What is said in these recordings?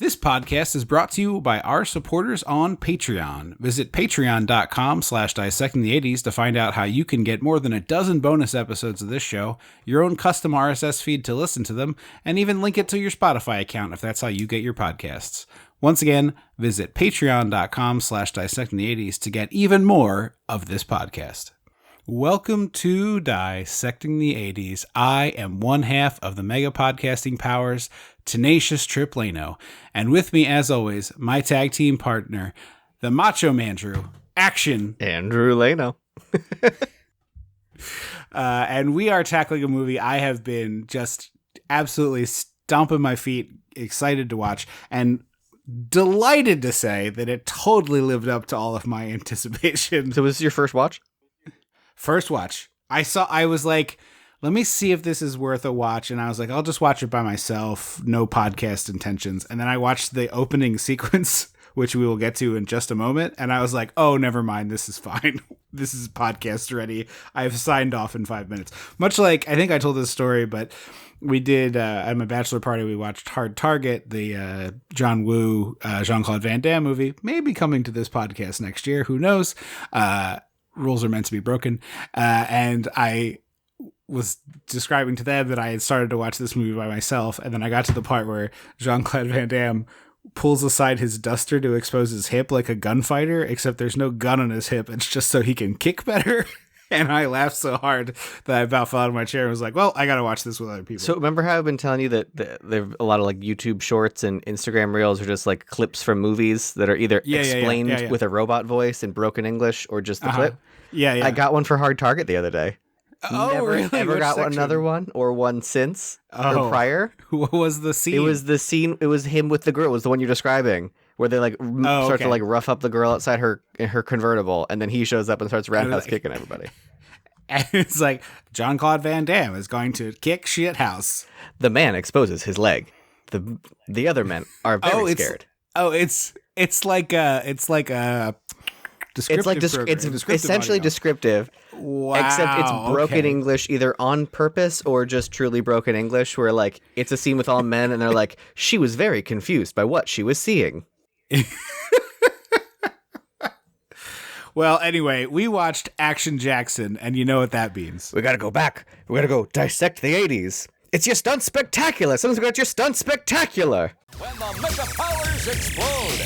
This podcast is brought to you by our supporters on Patreon. Visit patreon.com/dissectingthe80s to find out how you can get more than a dozen bonus episodes of this show, your own custom RSS feed to listen to them, and even link it to your Spotify account if that's how you get your podcasts. Once again, visit patreon.com/dissectingthe80s to get even more of this podcast. Welcome to Dissecting the 80s. I am one half of the mega podcasting powers, tenacious Tripp, and with me, as always, my tag team partner, the Macho Man Drew, Action, Andrew Leno. And we are tackling a movie I have been just absolutely stomping my feet, excited to watch, and delighted to say that it totally lived up to all of my anticipation. So was this your first watch? First watch. I was like, let me see if this is worth a watch. And I was like, I'll just watch it by myself. No podcast intentions. And then I watched the opening sequence, which we will get to in just a moment. And I was like, oh, never mind. This is fine. This is podcast ready. I've signed off in 5 minutes. Much like, I think I told this story, but we did, at my bachelor party, we watched Hard Target, the John Woo, Jean-Claude Van Damme movie. Maybe coming to this podcast next year. Who knows? Rules are meant to be broken. And I was describing to them that I had started to watch this movie by myself. And then I got to the part where Jean-Claude Van Damme pulls aside his duster to expose his hip like a gunfighter, except there's no gun on his hip. It's just so he can kick better. And I laughed so hard that I about fell out of my chair and was like, well, I got to watch this with other people. So remember how I've been telling you that there are a lot of like YouTube shorts and Instagram reels are just like clips from movies that are either explained with a robot voice in broken English or just the clip? Yeah. I got one for Hard Target the other day. Oh, Never really? ever Which got section? another one or one since or prior. What was the scene? It was the scene. It was him with the girl. It was the one you're describing where they like start to like rough up the girl outside her convertible. And then he shows up and starts roundhouse kicking everybody. And it's like, Jean-Claude Van Damme is going to kick shit house. The man exposes his leg. The other men are very scared. It's like a descriptive it's essentially audio. Descriptive. Wow. Except it's broken English, either on purpose or just truly broken English, where like it's a scene with all men and they're like, she was very confused by what she was seeing. Well, anyway, we watched Action Jackson, and you know what that means. We gotta go back. We gotta go dissect the 80s. It's your stunt spectacular. Someone's got your stunt spectacular. When the mega powers explode.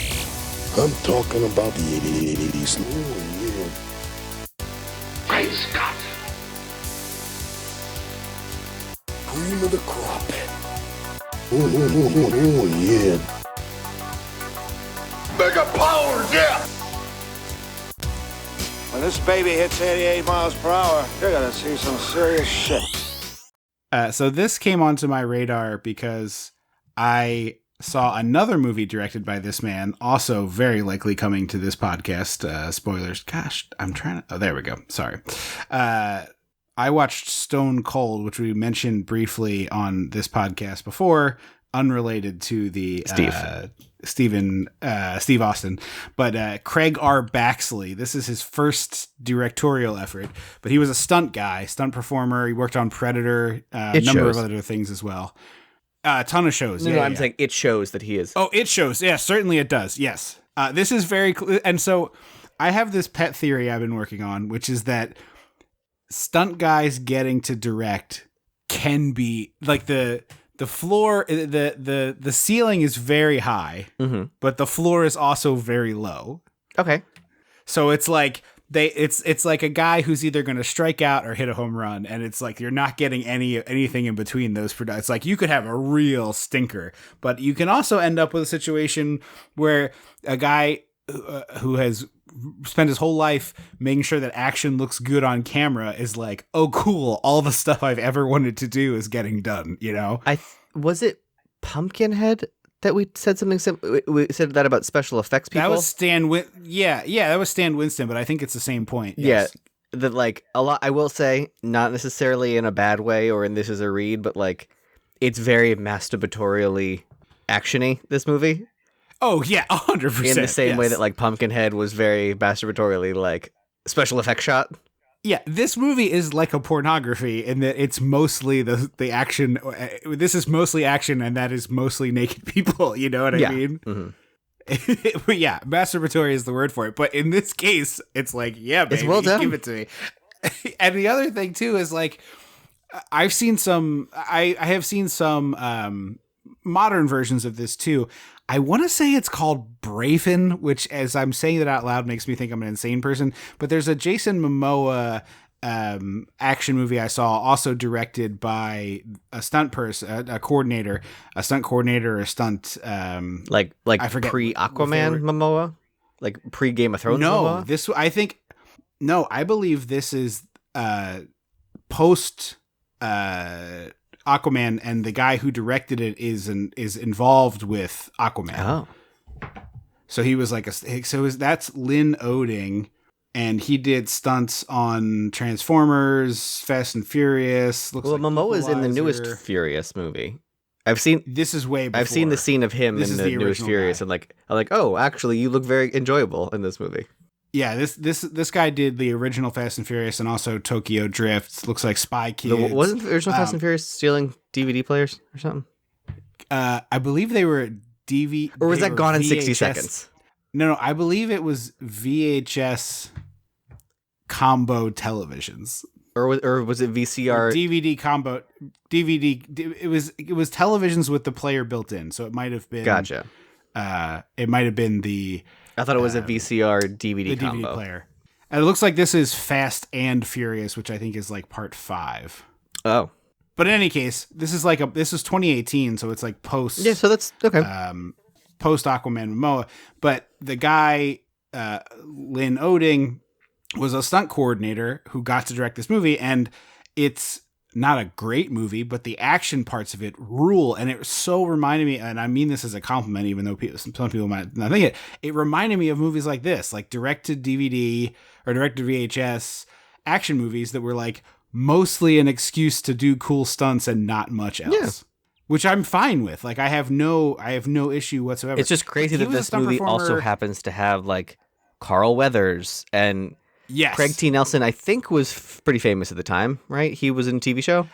I'm talking about the 80s. Oh, yeah. Great Scott. Cream of the crop. Oh, yeah. Mega powers, yeah. When this baby hits 88 miles per hour, you're gonna see some serious shit. So this came onto my radar because I saw another movie directed by this man, also very likely coming to this podcast. Spoilers. Gosh, I'm trying to... Oh, there we go. Sorry. I watched Stone Cold, which we mentioned briefly on this podcast before, unrelated to the Steve Austin, but Craig R. Baxley. This is his first directorial effort, but he was a stunt guy, stunt performer. He worked on Predator, a number of other things as well. A ton of shows. No, I'm saying it shows that he is. Oh, it shows. Yeah, certainly it does. Yes. This is very and so I have this pet theory I've been working on, which is that stunt guys getting to direct can be like the floor, the ceiling is very high, but the floor is also very low. Okay. So it's like it's like a guy who's either going to strike out or hit a home run, and it's like you're not getting anything in between those products. It's like you could have a real stinker, but you can also end up with a situation where a guy who has spent his whole life making sure that action looks good on camera is like, oh, cool, all the stuff I've ever wanted to do is getting done, you know? Was it Pumpkinhead that we said something we said that about special effects people? That was Stan that was Stan Winston, but I think it's the same point. Yes. Yeah, that like a lot, I will say, not necessarily in a bad way or in This Is a Read, but like it's very masturbatorially actiony, this movie. Oh, yeah, 100%. In the same way that like Pumpkinhead was very masturbatorially like special effects shot. Yeah, this movie is like a pornography in that it's mostly the action. This is mostly action, and that is mostly naked people. You know what I mean? Mm-hmm. But yeah, masturbatory is the word for it. But in this case, it's like, yeah, baby, it's well done. Give it to me. And the other thing too is like, I have seen some modern versions of this too. I want to say it's called Braven, which, as I'm saying that out loud, makes me think I'm an insane person. But there's a Jason Momoa action movie I saw, also directed by a stunt person, a stunt coordinator, or a stunt like I forget, pre Aquaman Momoa, like pre Game of Thrones. No, Momoa? I believe this is post Aquaman, and the guy who directed it is involved with Aquaman. Oh, so he was like that's Lynn Oding, and he did stunts on Transformers, Fast and Furious. Momoa's in the newest Furious movie. I've seen this is way before. I've seen the scene of him in the newest Furious, guy. And I'm like, oh, actually, you look very enjoyable in this movie. Yeah, this guy did the original Fast and Furious and also Tokyo Drift. Looks like Spy Kids. Wasn't the original Fast and Furious stealing DVD players or something? I believe they were DVD. Or was that Gone VHS. in 60 Seconds? No, I believe it was VHS combo televisions. Or was it VCR? DVD combo. DVD. It was televisions with the player built in, so it might have been. Gotcha. It might have been the. I thought it was a VCR DVD the combo. DVD player. And it looks like this is Fast and Furious, which I think is like part 5. Oh. But in any case, this is 2018, so it's like post. Yeah, so that's okay. Post Aquaman Momoa. But the guy, Lynn Oding, was a stunt coordinator who got to direct this movie, and it's not a great movie, but the action parts of it rule. And it so reminded me, and I mean this as a compliment, even though some people might not think it reminded me of movies like this, like directed DVD or directed VHS action movies that were like mostly an excuse to do cool stunts and not much else. Yeah. Which I'm fine with. Like I have no issue whatsoever. It's just crazy that this movie also happens to have like Carl Weathers and yes. Craig T. Nelson, I think, was pretty famous at the time, right? He was in a TV show.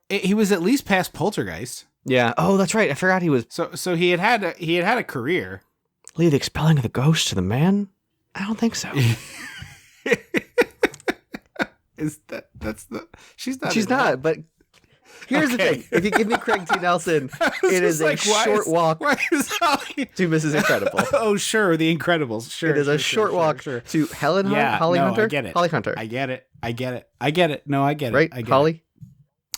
He was at least past Poltergeist. Yeah. Oh, that's right. I forgot he was. So he had a career. Leave the expelling of the ghost to the man? I don't think so. She's not. But here's the thing: if you give me Craig T. Nelson, it is a short walk to Mrs. Incredible. Oh, sure, The Incredibles. Sure, it is a short walk to Helen Holly Hunter. I get it. Holly Hunter. I get it. No, I get it. Right, Holly.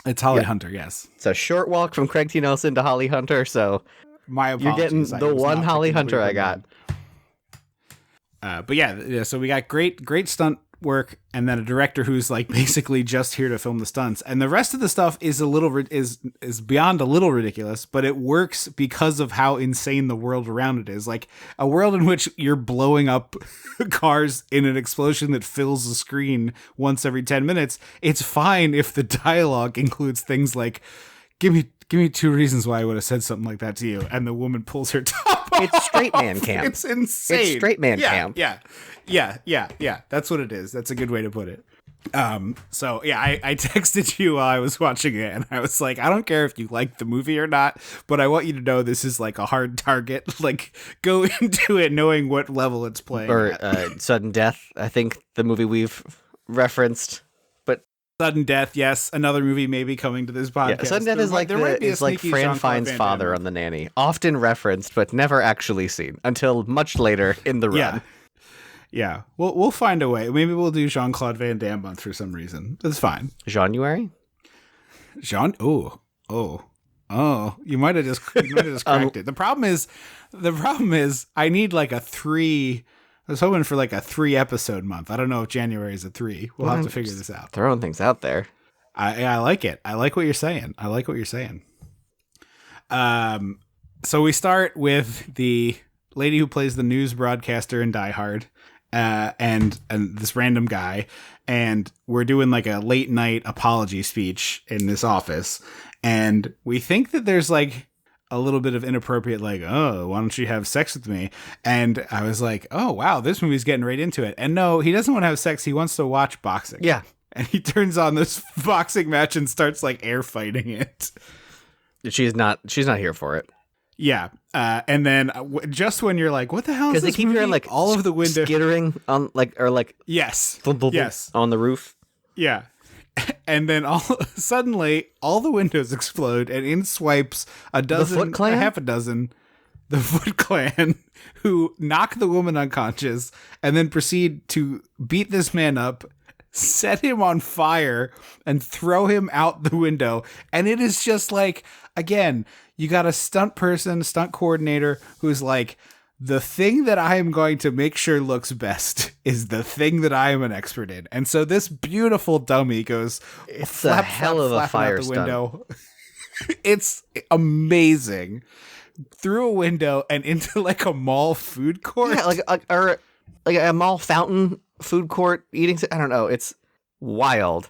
It's Holly Hunter. Yes. It's a short walk from Craig T. Nelson to Holly Hunter. So my apologies. You're getting the one Holly Hunter I got. But yeah. So we got great stunt work, and then a director who's like basically just here to film the stunts, and the rest of the stuff is is beyond a little ridiculous, but it works because of how insane the world around it is. Like a world in which you're blowing up cars in an explosion that fills the screen once every 10 minutes. It's fine if the dialogue includes things like, give me 2 reasons why I would have said something like that to you, and the woman pulls her top off. It's straight man camp. It's insane. It's straight man camp. Yeah. That's what it is. That's a good way to put it. So yeah, I texted you while I was watching it, and I was like, I don't care if you like the movie or not, but I want you to know this is like a hard target. Like, go into it knowing what level it's playing. Or Sudden Death, I think the movie we've referenced. But Sudden Death, yes, another movie maybe coming to this podcast. Yeah, Sudden Death is like Fran Fine's father on The Nanny, often referenced but never actually seen until much later in the run. Yeah, we'll find a way. Maybe we'll do Jean-Claude Van Damme month for some reason. That's fine. January? Oh. You might have just cracked it. The problem is I need like a 3. I was hoping for like a 3 episode month. I don't know if January is a 3. We'll have to figure this out. Throwing things out there. I like it. I like what you're saying. So we start with the lady who plays the news broadcaster in Die Hard. And this random guy, and we're doing like a late night apology speech in this office, and we think that there's like a little bit of inappropriate, like, oh, why don't you have sex with me? And I was like, oh, wow, this movie's getting right into it. And no, he doesn't want to have sex. He wants to watch boxing. Yeah. And he turns on this boxing match and starts like air fighting it. She's not here for it. Yeah. And then just when you're like, what the hell is this? Because they keep hearing like all of the windows skittering on yes. Yes. On the roof. Yeah. And then suddenly all the windows explode and in swipes a half a dozen, the Foot Clan, who knock the woman unconscious and then proceed to beat this man up, set him on fire, and throw him out the window. And it is just like, again, you got a stunt coordinator who's like, the thing that I am going to make sure looks best is the thing that I am an expert in. And so this beautiful dummy goes, it's a hell of a fire out the stunt. Window. It's amazing. Through a window and into like a mall food court. Yeah, like a mall fountain food court eating. I don't know. It's wild,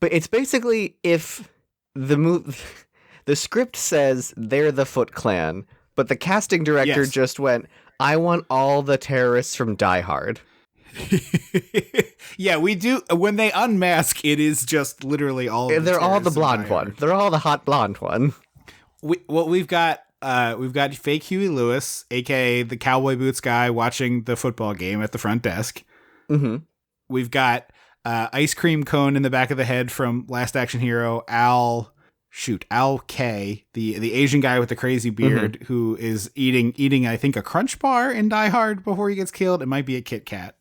but it's basically if the script says they're the Foot Clan, but the casting director just went, I want all the terrorists from Die Hard. Yeah, we do. When they unmask, it is just literally all. They're all the blonde one. They're all the hot blonde one. We've got fake Huey Lewis, aka the cowboy boots guy, watching the football game at the front desk. Mm-hmm. We've got ice cream cone in the back of the head from Last Action Hero. Al K, the Asian guy with the crazy beard, who is eating I think a Crunch bar in Die Hard before he gets killed. It might be a Kit Kat.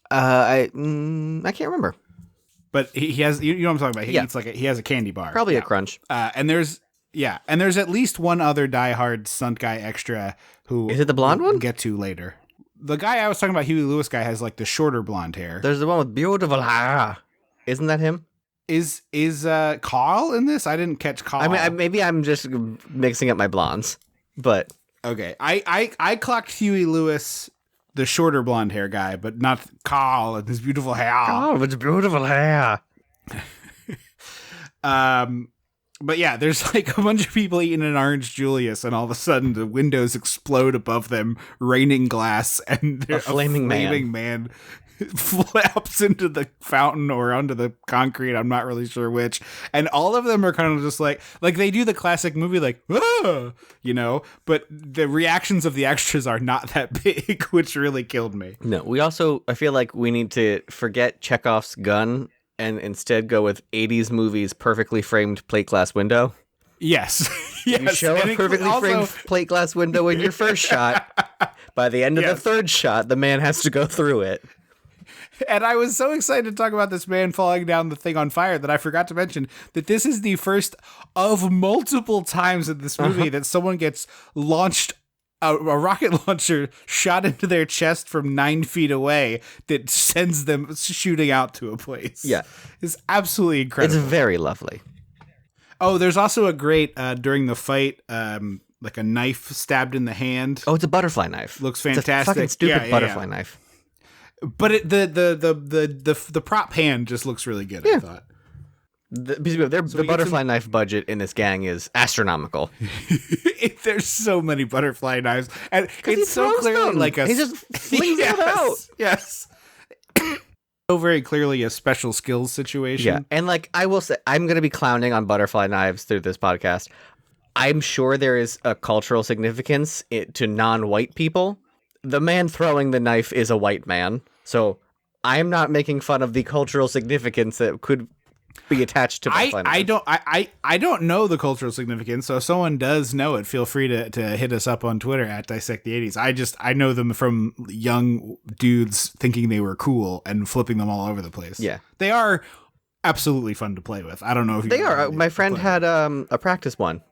I can't remember. But he has, you know what I'm talking about. He eats he has a candy bar. Probably a Crunch. And there's at least one other Die Hard stunt guy extra who is it the blonde one? We'll get to later. The guy I was talking about, Huey Lewis guy, has like the shorter blonde hair. There's the one with beautiful hair. Isn't that him? Is Carl in this? I didn't catch Carl. I mean, maybe I'm just mixing up my blondes, but okay. I clocked Huey Lewis, the shorter blonde hair guy, but not Carl and his beautiful hair. Carl with beautiful hair. But yeah, there's like a bunch of people eating an orange Julius, and all of a sudden the windows explode above them, raining glass, and a flaming man flaps into the fountain or onto the concrete. I'm not really sure which. And all of them are kind of just like they do the classic movie, like, ah! You know, but the reactions of the extras are not that big, which really killed me. No, I feel like we need to forget Chekhov's gun and instead go with 80s movies perfectly framed plate glass window. Yes. Yes. You show a perfectly framed plate glass window in your first shot. By the end of the third shot, the man has to go through it. And I was so excited to talk about this man falling down the thing on fire that I forgot to mention that this is the first of multiple times in this movie that someone gets launched, a rocket launcher shot into their chest from 9 feet away that sends them shooting out to a place. Yeah. It's absolutely incredible. It's very lovely. Oh, there's also a great, during the fight, like a knife stabbed in the hand. Oh, it's a butterfly knife. Looks fantastic. It's a fucking stupid butterfly knife. But the prop hand just looks really good. Yeah. I thought the butterfly knife budget in this gang is astronomical. There's so many butterfly knives, and it's so clearly like he just flings it out. Yes, so very clearly a special skills situation. Yeah, and like I will say, I'm going to be clowning on butterfly knives through this podcast. I'm sure there is a cultural significance to non-white people. The man throwing the knife is a white man, so I'm not making fun of the cultural significance that could be attached to butterfly knives. I don't know the cultural significance, so if someone does know it, feel free to hit us up on Twitter at Dissect the 80s. I know them from young dudes thinking they were cool and flipping them all over the place. Yeah. They are absolutely fun to play with. I don't know if they are. My friend had a practice one.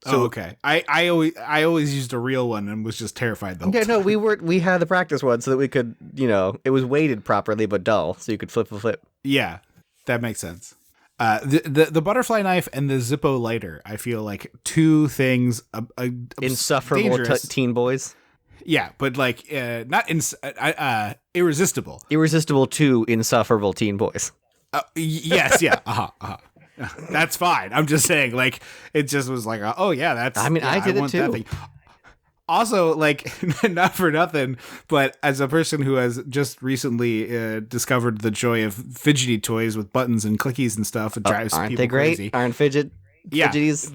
So, okay. I always used a real one and was just terrified the whole time. No, we had the practice one so that we could, it was weighted properly but dull, so you could flip. Yeah, that makes sense. The butterfly knife and the Zippo lighter, I feel like two things insufferable teen boys. Yeah, but like not irresistible. Irresistible to insufferable teen boys. Yes, yeah. That's fine. I'm just saying, like, it just was like, oh yeah, that's. I mean, yeah, I did it want too. that thing. Also, like, not for nothing, but as a person who has just recently discovered the joy of fidgety toys with buttons and clickies and stuff, it drives Aren't people they great? crazy. Aren't fidgeties?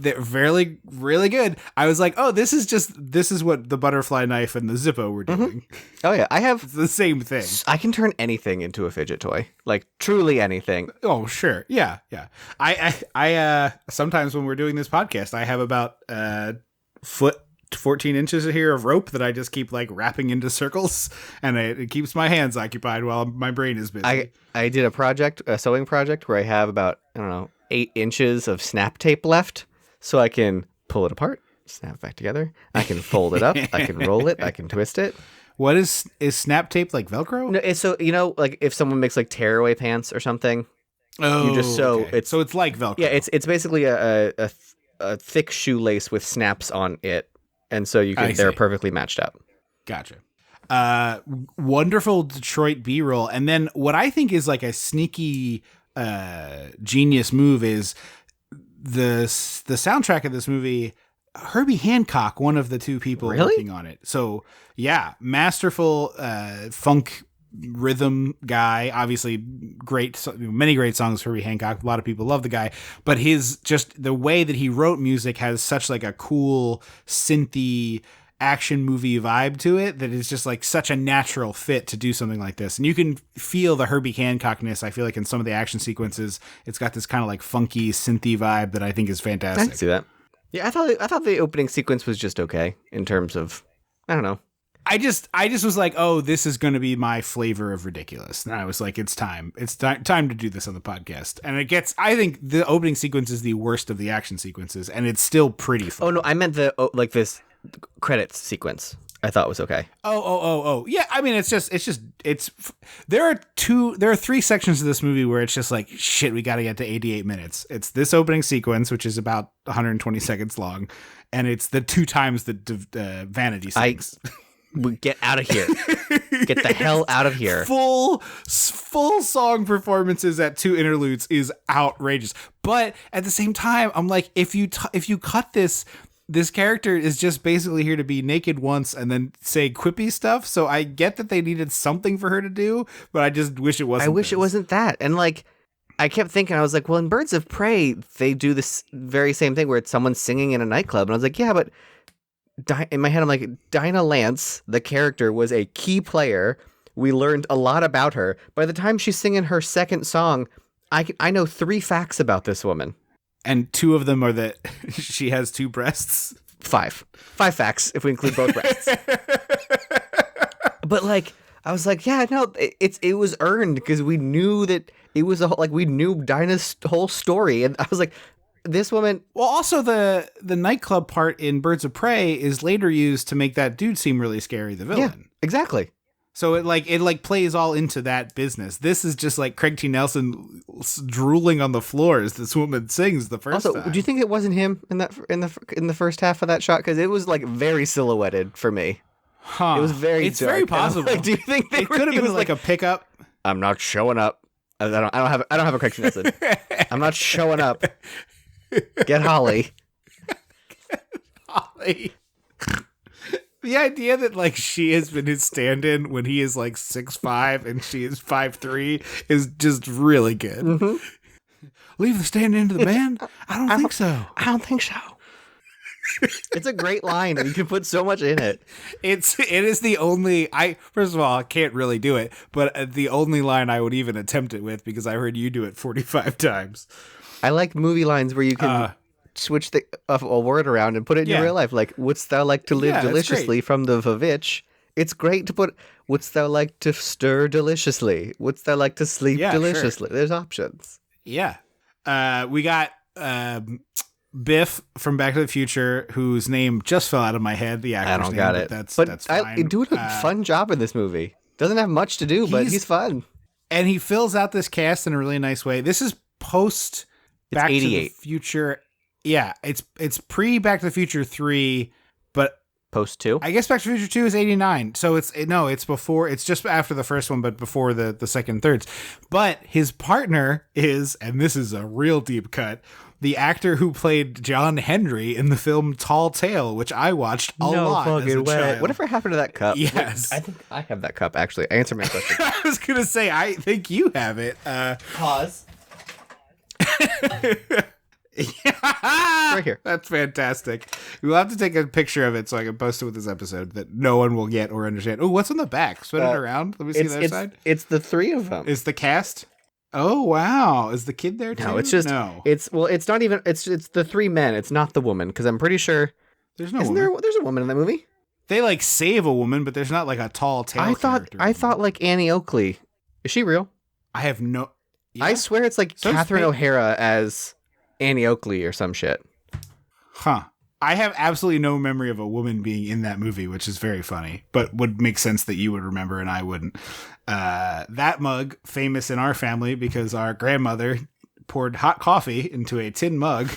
They're really, really good. I was like, oh, this is what the butterfly knife and the Zippo were doing. Oh yeah, I have. It's the same thing. I can turn anything into a fidget toy, like truly anything. Oh, sure. Yeah. I sometimes when we're doing this podcast, I have about foot 14 inches here of rope that I just keep like wrapping into circles, and it keeps my hands occupied while my brain is busy. I did a sewing project where I have about, I don't know, 8 inches of snap tape left, so I can pull it apart, snap it back together. I can fold it up. I can roll it. I can twist it. What is snap tape, like Velcro? No, it's so, like if someone makes like tearaway pants or something, Oh, you just sew. okay. So it's like Velcro. Yeah, it's basically a thick shoelace with snaps on it, and so they're perfectly matched up. Gotcha. Wonderful Detroit B-roll, and then what I think is like a sneaky genius move is the soundtrack of this movie. Herbie Hancock, one of the two people working on it. So yeah, masterful funk rhythm guy. Obviously, many great songs. Herbie Hancock. A lot of people love the guy, but his just the way that he wrote music has such like a cool synthy action movie vibe to it that is just like such a natural fit to do something like this. And you can feel the Herbie Hancockness. I feel like in some of the action sequences, it's got this kind of like funky synthy vibe that I think is fantastic. I can see that. Yeah, I thought the opening sequence was just okay in terms of, I don't know. I just was like, oh, this is going to be my flavor of ridiculous. And I was like, it's time. It's time to do this on the podcast. And I think the opening sequence is the worst of the action sequences, and it's still pretty fun. Oh no, I meant this credits sequence. I thought was okay. Oh. Yeah, I mean, there are 3 sections of this movie where it's just like, shit, we got to get to 88 minutes. It's this opening sequence, which is about 120 seconds long, and it's the 2 times that Vanity sings. Get out of here. Get the hell out of here. Full song performances at 2 interludes is outrageous. But at the same time, I'm like, if you cut this character is just basically here to be naked once and then say quippy stuff. So I get that they needed something for her to do, but I just wish it wasn't. I wish it wasn't that. And like, I kept thinking, I was like, well, in Birds of Prey, they do this very same thing where it's someone singing in a nightclub. And I was like, yeah, but in my head, I'm like, Dinah Lance, the character, was a key player. We learned a lot about her. By the time she's singing her second song, I know 3 facts about this woman. And 2 of them are that she has 2 breasts. 5 facts if we include both breasts. But like, I was like, yeah, no, it was earned because we knew that it was we knew Dinah's whole story, and I was like, this woman. Well, also the nightclub part in Birds of Prey is later used to make that dude seem really scary, the villain. Yeah, exactly. So it plays all into that business. This is just like Craig T. Nelson drooling on the floor as this woman sings the first time. Do you think it wasn't him in the first half of that shot? Because it was like very silhouetted for me. Huh. It was very. It's dark. very possible. Like, do you think it could have been like a pickup? I'm not showing up. I don't have a Craig T. Nelson. I'm not showing up. Get Holly. Holly. The idea that like she has been his stand-in when he is like 6'5" and she is 5'3" is just really good. Mm-hmm. Leave the stand-in to the man? I don't think so. I don't think so. It's a great line, and you can put so much in it. It is the only first of all, I can't really do it, but the only line I would even attempt it with because I heard you do it 45 times. I like movie lines where you can switch a word around and put it in your real life. Like, wouldst thou like to live deliciously from the Vavitch? It's great to put, wouldst thou like to stir deliciously? Wouldst thou like to sleep deliciously? Sure. There's options. Yeah. We got Biff from Back to the Future, whose name just fell out of my head. The actor's I don't name, got it. That's but fine. I do a fun job in this movie. Doesn't have much to do, but he's fun. And he fills out this cast in a really nice way. This is post Back to the Future. Yeah, it's pre Back to the Future 3, but post 2. I guess Back to the Future 2 is 89. So it's before, it's just after the first one, but before the second and thirds. But his partner is, and this is a real deep cut, the actor who played John Henry in the film Tall Tale, which I watched a lot as a child. Whatever happened to that cup? Yes. I think I have that cup, actually. Answer my question. I was going to say, I think you have it. Pause. Yeah. Right here. That's fantastic. We'll have to take a picture of it so I can post it with this episode that no one will get or understand. Oh, what's on the back? Spin it around. Let me see the other side. It's the 3 of them. Is the cast? Oh wow! Is the kid there too? No, it's just It's not even. It's the 3 men. It's not the woman, because I'm pretty sure There's no. Isn't woman. there? There's a woman in that movie. They like save a woman, but there's not like a tall tale. I thought like Annie Oakley. Is she real? I have no. Yeah. I swear it's like So is Catherine Peyton. O'Hara as Annie Oakley or some shit. Huh. I have absolutely no memory of a woman being in that movie, which is very funny, but would make sense that you would remember and I wouldn't. That mug, famous in our family because our grandmother poured hot coffee into a tin mug,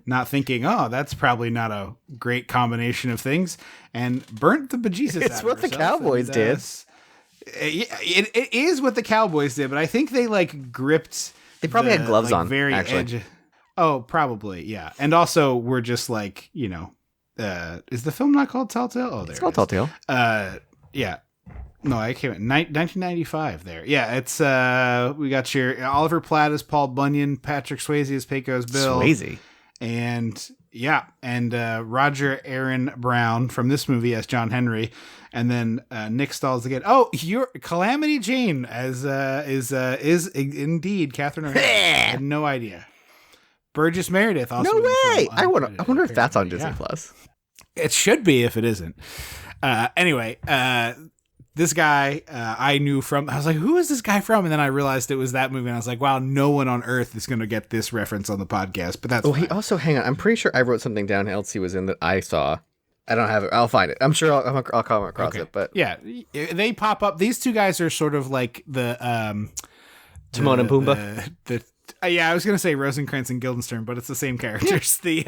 not thinking, oh, that's probably not a great combination of things, and burnt the bejesus It's out what of the herself. Cowboys did. It is what the Cowboys did, but I think they like gripped. They probably had gloves on, Very actually. edge. Oh, probably, yeah. And also, we're just like, is the film not called Telltale? Oh, there It's called it is. Telltale. Yeah. No, I came in 1995 there. Yeah, it's we got your Oliver Platt as Paul Bunyan, Patrick Swayze as Pecos Bill. Swayze. And Roger Aaron Brown from this movie as John Henry, and then Nick Stahl's again. Oh, your Calamity Jane as is indeed Catherine O'Hara. I had no idea. Burgess Meredith also. No in the way! film, I wonder if that's on apparently. Disney Yeah. Plus. It should be if it isn't. Anyway, this guy I knew from. I was like, who is this guy from? And then I realized it was that movie, and I was like, wow, no one on earth is going to get this reference on the podcast. But that's Oh, fine. he also, hang on. I'm pretty sure I wrote something down else he was in that I saw. I don't have it. I'll find it. I'm sure I'll come across it. But yeah, they pop up. These two guys are sort of like the Timon and Pumbaa. Yeah, I was gonna say Rosencrantz and Guildenstern, but it's the same characters. They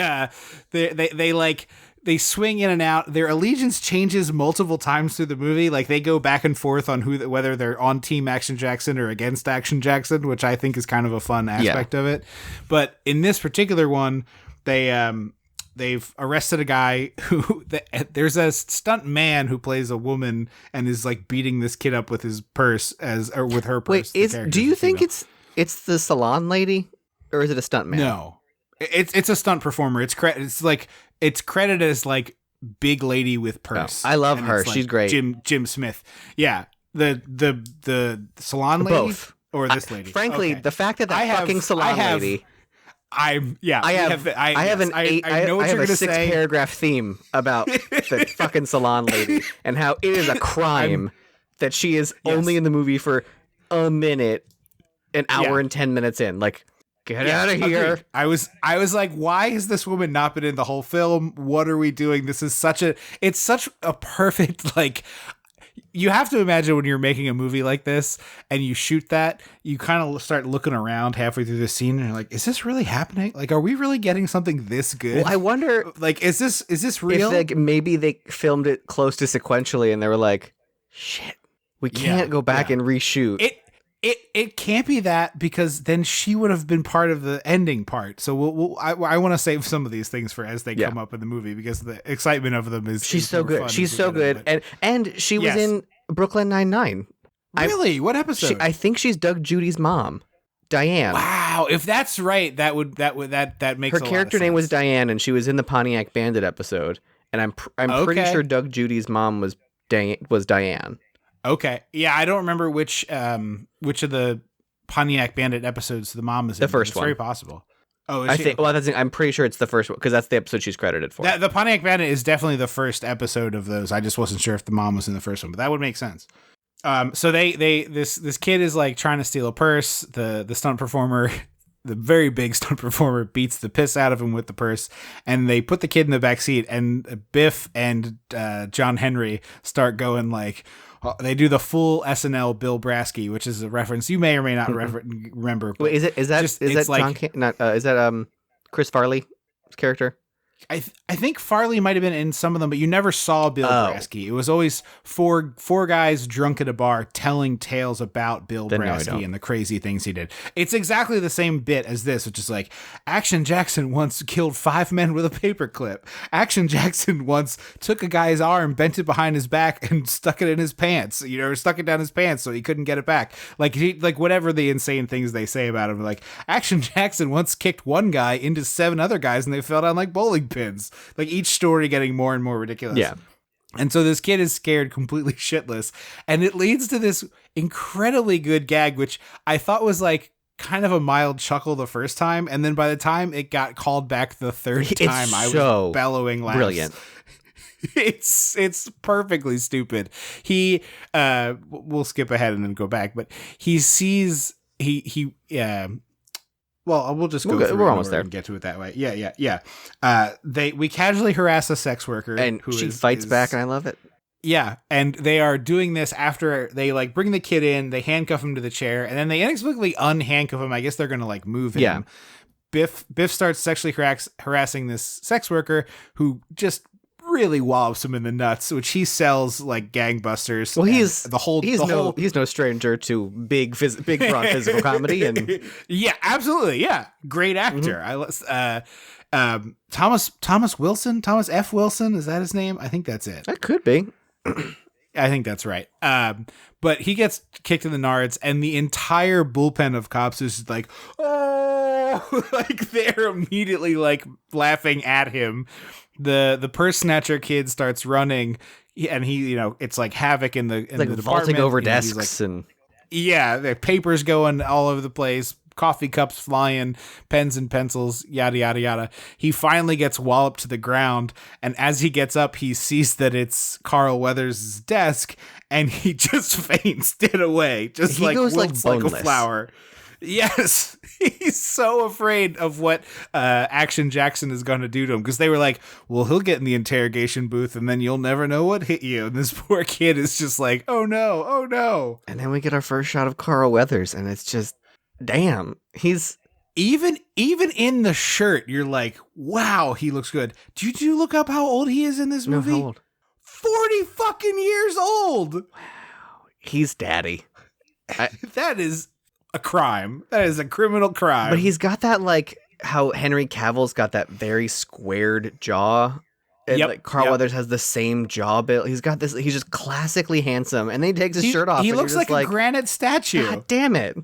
swing in and out. Their allegiance changes multiple times through the movie. Like they go back and forth on whether they're on Team Action Jackson or against Action Jackson, which I think is kind of a fun aspect of it. But in this particular one, they've arrested a guy who there's a stunt man who plays a woman and is like beating this kid up with his purse or with her purse. Wait, do you think it's the salon lady, or is it a stunt man? No, it's a stunt performer. It's credited as like big lady with purse. Oh, I love And her. it's, like, She's great. Jim Smith. Yeah, the salon lady Both. or this lady. Frankly, Okay. the fact that I fucking salon lady. I have I know what have you're a gonna say. 6-paragraph theme about the fucking salon lady and how it is a crime that she is only in the movie for a minute, an hour and 10 minutes in. Like, get out of here. Agreed. I was like, why has this woman not been in the whole film? What are we doing? It's such a perfect, like, you have to imagine when you're making a movie like this and you shoot that, you kind of start looking around halfway through the scene and you're like, is this really happening? Like, are we really getting something this good? Well, I wonder, like, is this real? if maybe they filmed it close to sequentially and they were like, shit, we can't go back and reshoot. It can't be that, because then she would have been part of the ending part. So I want to save some of these things for as they come up in the movie, because the excitement of them is She's so more good. fun She's as we so get into good. it. And she was Yes. in Brooklyn Nine-Nine. Really? What episode? I think she's Doug Judy's mom, Diane. Wow, if that's right, that makes Her a lot of character name was sense. Diane, and she was in the Pontiac Bandit episode. And I'm pretty Okay. sure Doug Judy's mom was Diane. Okay, yeah, I don't remember which of the Pontiac Bandit episodes the mom is in. The but first it's one. very possible. Oh, is I she? think. Well, I'm pretty sure it's the first one because that's the episode she's credited for. The Pontiac Bandit is definitely the first episode of those. I just wasn't sure if the mom was in the first one, but that would make sense. So this kid is like trying to steal a purse. The stunt performer, the very big stunt performer, beats the piss out of him with the purse, and they put the kid in the back seat. And Biff and John Henry start going like, they do the full SNL Bill Brasky, which is a reference you may or may not remember. But Wait, is that it's like- John is that Chris Farley's character? I think Farley might have been in some of them, but you never saw Bill Brasky. It was always four guys drunk at a bar telling tales about Bill Brasky and the crazy things he did. It's exactly the same bit as this, which is like, Action Jackson once killed 5 men with a paperclip. Action Jackson once took a guy's arm, bent it behind his back, and stuck it in his pants. Or stuck it down his pants so he couldn't get it back. Like whatever the insane things they say about him. Like, Action Jackson once kicked one guy into 7 other guys and they fell down like bowling pins. Like, each story getting more and more ridiculous. Yeah. And so this kid is scared completely shitless, and it leads to this incredibly good gag, which I thought was like kind of a mild chuckle the first time, and then by the time it got called back the third time, I was bellowing laughs. Brilliant. It's perfectly stupid. He we'll skip ahead and then go back, but he sees well, we'll just go through we're almost there and get to it that way. Yeah. We casually harass a sex worker, and she fights back, and I love it. Yeah, and they are doing this after they like bring the kid in, they handcuff him to the chair, and then they inexplicably unhandcuff him. I guess they're gonna like move him. Yeah. Biff starts sexually harassing this sex worker who just really wallops him in the nuts, which he sells like gangbusters. Well, he's no stranger to big broad physical comedy, and yeah, absolutely, yeah, great actor. Thomas Wilson, Thomas F. Wilson, is that his name? I think that's it. That could be. I think that's right. But he gets kicked in the nards, and the entire bullpen of cops is like, oh, like they're immediately like laughing at him. The purse snatcher kid starts running, and he, it's like havoc in the like the vaulting department. over desks and yeah, the papers going all over the place, coffee cups flying, pens and pencils, yada yada yada. He finally gets walloped to the ground, and as he gets up, he sees that it's Carl Weathers' desk, and he just faints dead away, just he goes wilts like a flower. Yes, he's so afraid of what Action Jackson is going to do to him, because they were like, well, he'll get in the interrogation booth and then you'll never know what hit you. And this poor kid is just like, oh no. And then we get our first shot of Carl Weathers, and it's just, damn, he's... Even in the shirt, you're like, wow, he looks good. Did you look up how old he is in this movie? No, how old? 40 fucking years old. Wow, he's daddy. That is a crime. That is a criminal crime. But he's got that, like, how Henry Cavill's got that very squared jaw. And like Carl Weathers has the same jaw build. He's got this, he's just classically handsome. And then he takes his shirt off. He looks like a granite statue. God damn it.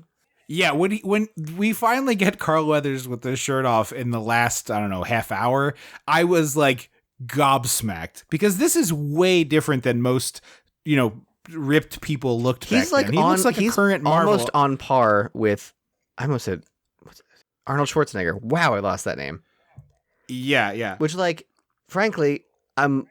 Yeah, when we finally get Carl Weathers with his shirt off in the last, I don't know, half hour, I was like gobsmacked, because this is way different than most, ripped people looked back he's like then. He looks like a current Marvel. Almost on par with, I almost said, Arnold Schwarzenegger. Wow, I lost that name. Yeah. Which, like, frankly, I'm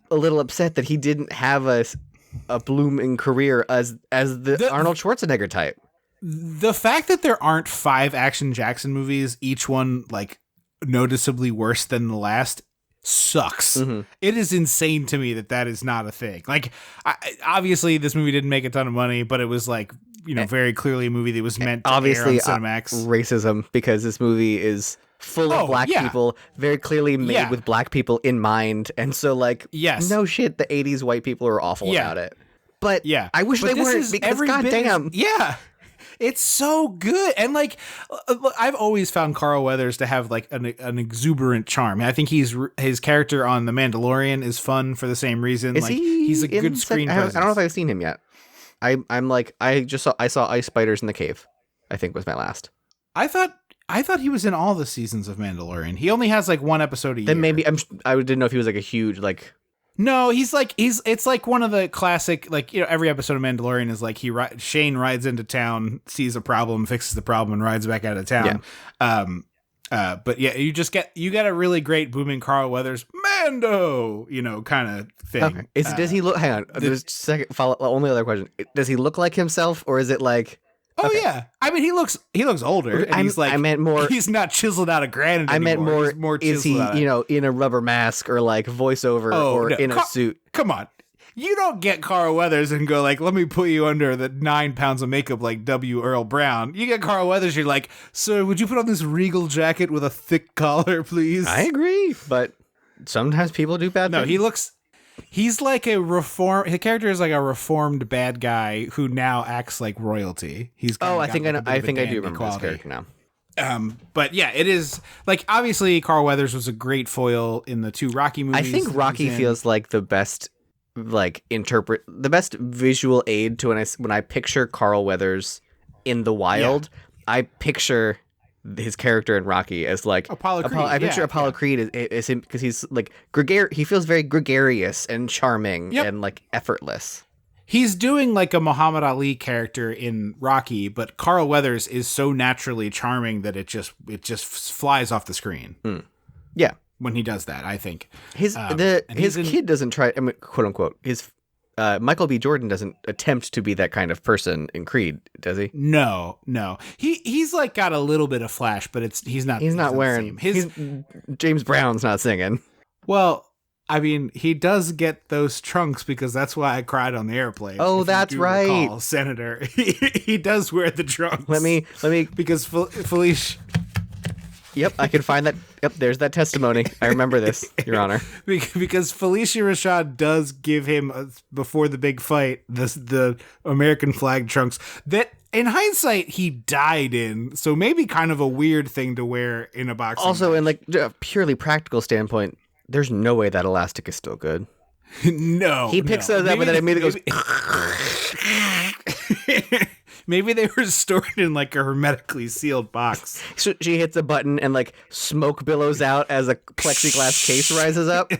a little upset that he didn't have a blooming career as the Arnold Schwarzenegger type. The fact that there aren't 5 Action Jackson movies, each one like noticeably worse than the last, sucks. Mm-hmm. It is insane to me that is not a thing. Like, obviously this movie didn't make a ton of money, but it was like, very clearly a movie that was meant to obviously air on Cinemax. Racism, because this movie is full of black people, very clearly made with black people in mind. And so, like, no shit, the 80s white people are awful about it. But I wish they weren't, because goddamn. Yeah. It's so good. And like, I've always found Carl Weathers to have like an exuberant charm. I think his character on The Mandalorian is fun for the same reason. Is like, he's a good screen presence. I don't know if I've seen him yet. I'm like, I saw Ice Spiders in the Cave, I think was my last. I thought he was in all the seasons of Mandalorian. He only has like one episode a year. Then maybe I didn't know if he was like a huge like. No, it's like one of the classic, like, every episode of Mandalorian is like Shane rides into town, sees a problem, fixes the problem, and rides back out of town. Yeah. But yeah, you get a really great booming Carl Weathers Mando, kind of thing. Okay. Does he look? Hang on. There's only other question. Does he look like himself, or is it like? Oh yeah, I mean he looks older. And I meant more. He's not chiseled out of granite anymore. I meant more. More is he in a rubber mask or like voiceover or in a suit? Come on, You don't get Carl Weathers and go like, let me put you under the 9 pounds of makeup like W. Earl Brown. You get Carl Weathers, you're like, sir, would you put on this regal jacket with a thick collar, please? I agree, but sometimes people do bad things. He's like his character is like a reformed bad guy who now acts like royalty. I think I do remember this character now. But yeah, it is like, obviously Carl Weathers was a great foil in the 2 Rocky movies. I think Rocky feels like the best the best visual aid to when I picture Carl Weathers in the wild. Yeah. I picture his character in Rocky as like Apollo Creed. I picture Apollo Creed is him because he's like he feels very gregarious and charming and like effortless. He's doing like a Muhammad Ali character in Rocky, but Carl Weathers is so naturally charming that it just flies off the screen. Yeah. When he does that, I think his kid doesn't try. I mean, quote unquote. His Michael B. Jordan doesn't attempt to be that kind of person in Creed, does he? No. He's like got a little bit of flash, but he's not wearing James Brown's not singing. Well, I mean, he does get those trunks because that's why I cried on the airplane. Oh, that's right, recall, Senator. He does wear the trunks. Let me because Felicia. Yep, I can find that. Yep, there's that testimony. I remember this, Your Honor. Because Felicia Rashad does give him, before the big fight, the American flag trunks that, in hindsight, he died in. So maybe kind of a weird thing to wear in a boxing Also, match. in like a purely practical standpoint, there's no way that elastic is still good. No. He picks those up and then immediately goes... Maybe they were stored in like a hermetically sealed box. So she hits a button and like smoke billows out as a plexiglass case rises up.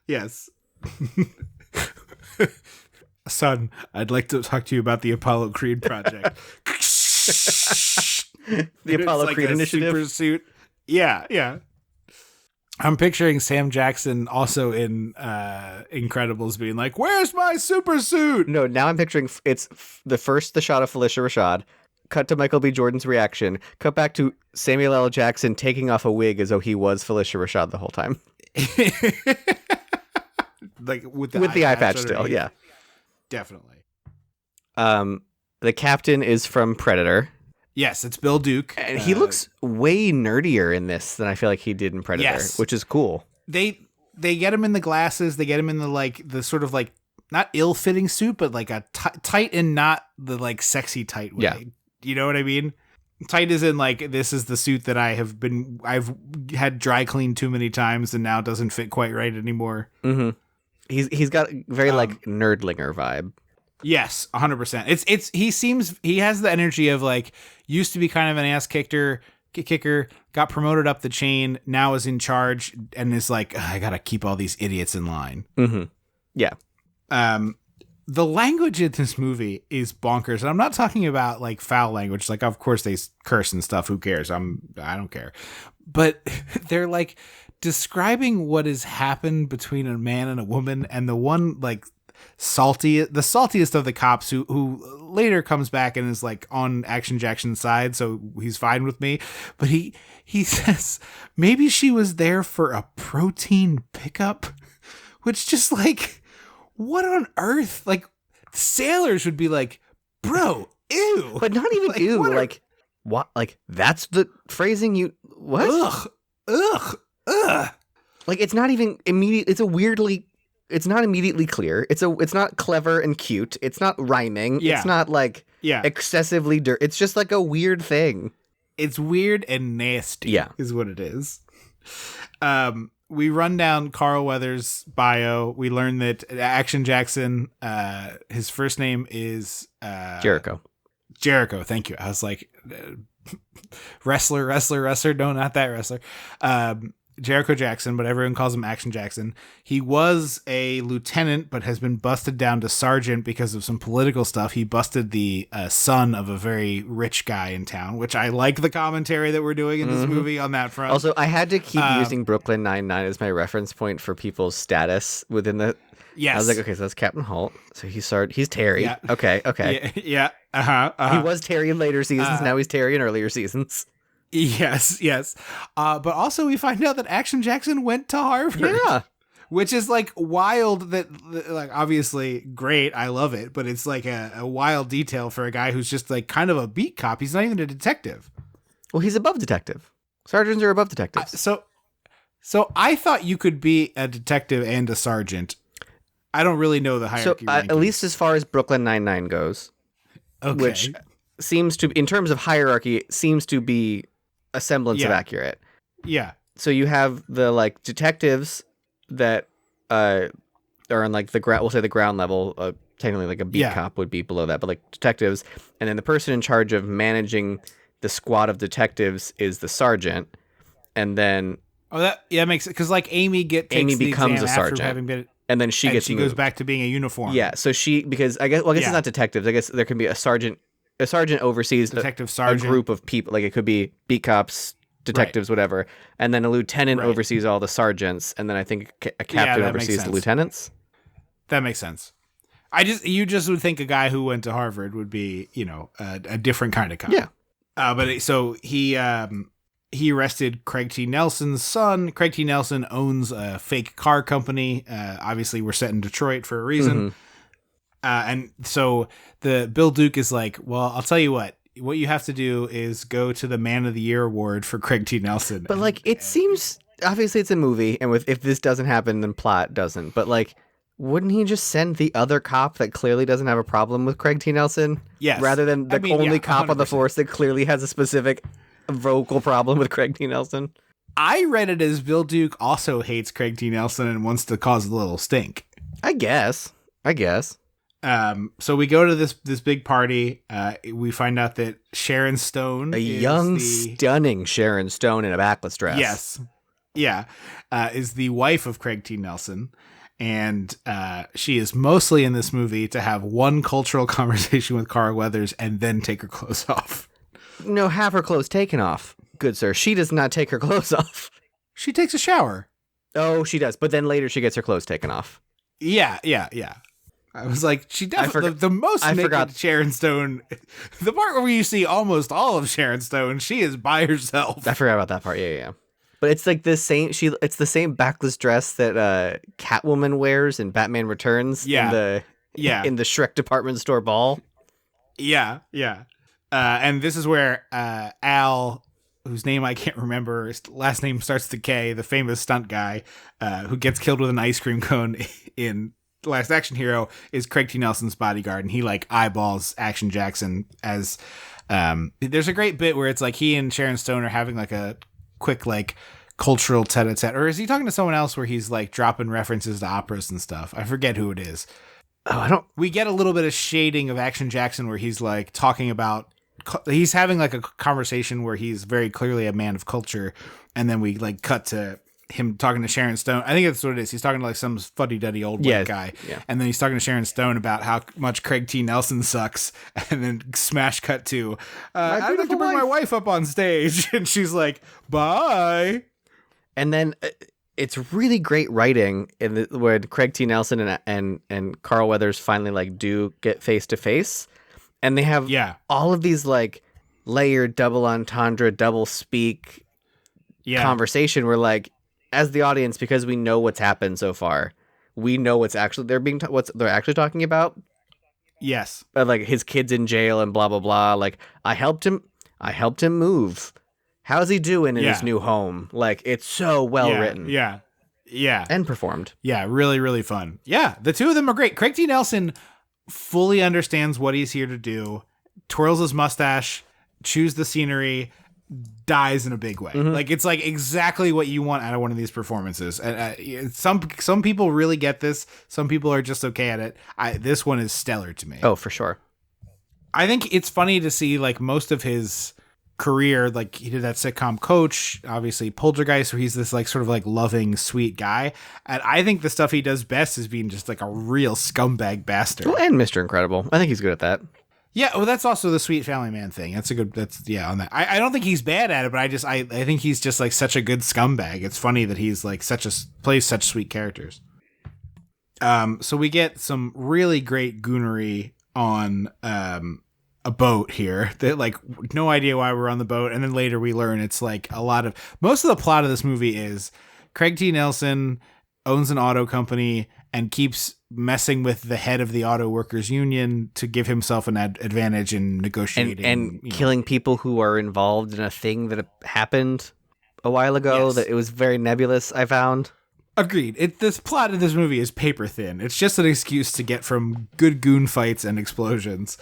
Yes. Son, I'd like to talk to you about the Apollo Creed project. The Apollo Creed initiative. Super suit. Yeah. I'm picturing Sam Jackson also in Incredibles being like, "Where's my super suit?" No, now I'm picturing it's the shot of Felicia Rashad, cut to Michael B. Jordan's reaction, cut back to Samuel L. Jackson taking off a wig as though he was Felicia Rashad the whole time. Like with the eye patch still, yeah. Definitely. The captain is from Predator. Yes, it's Bill Duke. And he looks way nerdier in this than I feel like he did in Predator, which is cool. They get him in the glasses. They get him in the sort of like not ill-fitting suit, but like a tight and not the like sexy tight way. Yeah. You know what I mean? Tight is in like, this is the suit that I've had dry cleaned too many times and now doesn't fit quite right anymore. Mm-hmm. He's got a very like nerdlinger vibe. Yes, 100%. He has the energy of like, used to be kind of an ass kicker, got promoted up the chain, now is in charge and is like, I gotta keep all these idiots in line. Mm-hmm. Yeah. The language in this movie is bonkers. And I'm not talking about like foul language. Like, of course they curse and stuff. Who cares? I don't care. But they're like describing what has happened between a man and a woman, and the one like the saltiest of the cops who later comes back and is like on Action Jackson's side, so he's fine with me, but he says maybe she was there for a protein pickup, which just like, what on earth? Like, sailors would be like, bro, ew. But not even like, ew, like what? Like, that's the phrasing you what? Ugh. Like, it's not even immediate. It's not immediately clear. It's not clever and cute. It's not rhyming. Yeah. It's not like excessively dirt. It's just like a weird thing. It's weird and nasty. Yeah, is what it is. We run down Carl Weathers' bio. We learn that Action Jackson, his first name is Jericho. Jericho. Thank you. I was like, wrestler. No, not that wrestler. Jericho Jackson, but everyone calls him Action Jackson. He was a lieutenant, but has been busted down to sergeant because of some political stuff. He busted the son of a very rich guy in town, which I like the commentary that we're doing in this movie on that front. Also, I had to keep using Brooklyn Nine-Nine as my reference point for people's status within the... Yes. I was like, okay, so that's Captain Holt. So he's Terry. Yeah. Okay. Yeah. He was Terry in later seasons. Now he's Terry in earlier seasons. Yes. But also we find out that Action Jackson went to Harvard. Yeah. which is like wild that like obviously great. I love it, but it's like a wild detail for a guy who's just like kind of a beat cop. He's not even a detective. Well, he's above detective. Sergeants are above detectives. So I thought you could be a detective and a sergeant. I don't really know the hierarchy. At least as far as Brooklyn Nine-Nine goes, which seems to, in terms of hierarchy, seems to be a semblance of accurate. Yeah. So you have the like detectives that are on like the ground. We'll say the ground level. Technically, like a beat cop would be below that, but like detectives, and then the person in charge of managing the squad of detectives is the sergeant, and then that makes it because like Amy becomes a sergeant, and then she goes back to being a uniform. Yeah, so because I guess it's not detectives. I guess there can be a sergeant. A sergeant oversees a group of people. Like it could be beat cops, detectives, whatever, and then a lieutenant oversees all the sergeants, and then I think a captain oversees the lieutenants. That makes sense. You just would think a guy who went to Harvard would be, a different kind of cop. Yeah. So he arrested Craig T. Nelson's son. Craig T. Nelson owns a fake car company. Obviously, we're set in Detroit for a reason. Mm-hmm. And so the Bill Duke is like, well, I'll tell you what you have to do is go to the Man of the Year award for Craig T. Nelson. But like, it seems obviously it's a movie, and if this doesn't happen, then plot doesn't. But like, wouldn't he just send the other cop that clearly doesn't have a problem with Craig T. Nelson? Yes. Rather than the only cop 100%. On the force that clearly has a specific vocal problem with Craig T. Nelson. I read it as Bill Duke also hates Craig T. Nelson and wants to cause a little stink. I guess. So we go to this big party. We find out that Sharon Stone, stunning Sharon Stone in a backless dress. Yes. Yeah. Is the wife of Craig T. Nelson. And she is mostly in this movie to have one cultural conversation with Carl Weathers and then take her clothes off. No, have her clothes taken off, good sir. She does not take her clothes off. She takes a shower. Oh, she does. But then later she gets her clothes taken off. Yeah. I was like, she definitely the most naked Sharon Stone. The part where you see almost all of Sharon Stone, she is by herself. I forgot about that part. Yeah. But it's like the same. It's the same backless dress that Catwoman wears in Batman Returns. In the Shrek department store ball. Yeah. And this is where Al, whose name I can't remember, his last name starts with K, the famous stunt guy who gets killed with an ice cream cone in Last Action Hero, is Craig T. Nelson's bodyguard, and he like eyeballs Action Jackson as there's a great bit where it's like he and Sharon Stone are having like a quick like cultural tete-a-tete, or is he talking to someone else where he's like dropping references to operas and stuff? I forget who it is. We get a little bit of shading of Action Jackson where he's like talking about, he's having like a conversation where he's very clearly a man of culture, and then we like cut to him talking to Sharon Stone. I think that's what it is. He's talking to like some fuddy-duddy old white guy. Yeah. And then he's talking to Sharon Stone about how much Craig T. Nelson sucks. And then smash cut to, I'd like to bring my wife up on stage. And she's like, bye. And then it's really great writing where Craig T. Nelson and Carl Weathers finally like do get face to face. And they have all of these like layered double entendre, double speak conversation where like, as the audience, because we know what's happened so far, we know what's actually what they're actually talking about. Yes, like his kid's in jail and blah blah blah. Like I helped him move. How's he doing in his new home? Like it's so well written. Yeah, and performed. Yeah, really really fun. Yeah, the two of them are great. Craig T. Nelson fully understands what he's here to do. Twirls his mustache, chews the scenery, dies in a big way. Mm-hmm. Like it's like exactly what you want out of one of these performances. And some people really get this. Some people are just okay at it. This one is stellar to me. Oh, for sure. I think it's funny to see like most of his career, like he did that sitcom Coach, obviously Poltergeist, where he's this like sort of like loving, sweet guy. And I think the stuff he does best is being just like a real scumbag bastard. Well, and Mr. Incredible. I think he's good at that. Yeah, well, that's also the Sweet Family Man thing. On that. I don't think he's bad at it, but I think he's just like such a good scumbag. It's funny that he's like plays such sweet characters. So we get some really great goonery on a boat here. That like no idea why we're on the boat, and then later we learn it's like most of the plot of this movie is Craig T. Nelson owns an auto company and keeps messing with the head of the auto workers union to give himself an advantage in negotiating and killing people who are involved in a thing that happened a while ago. Yes. That it was very nebulous, I found. Agreed. This plot of this movie is paper thin. It's just an excuse to get from good goon fights and explosions.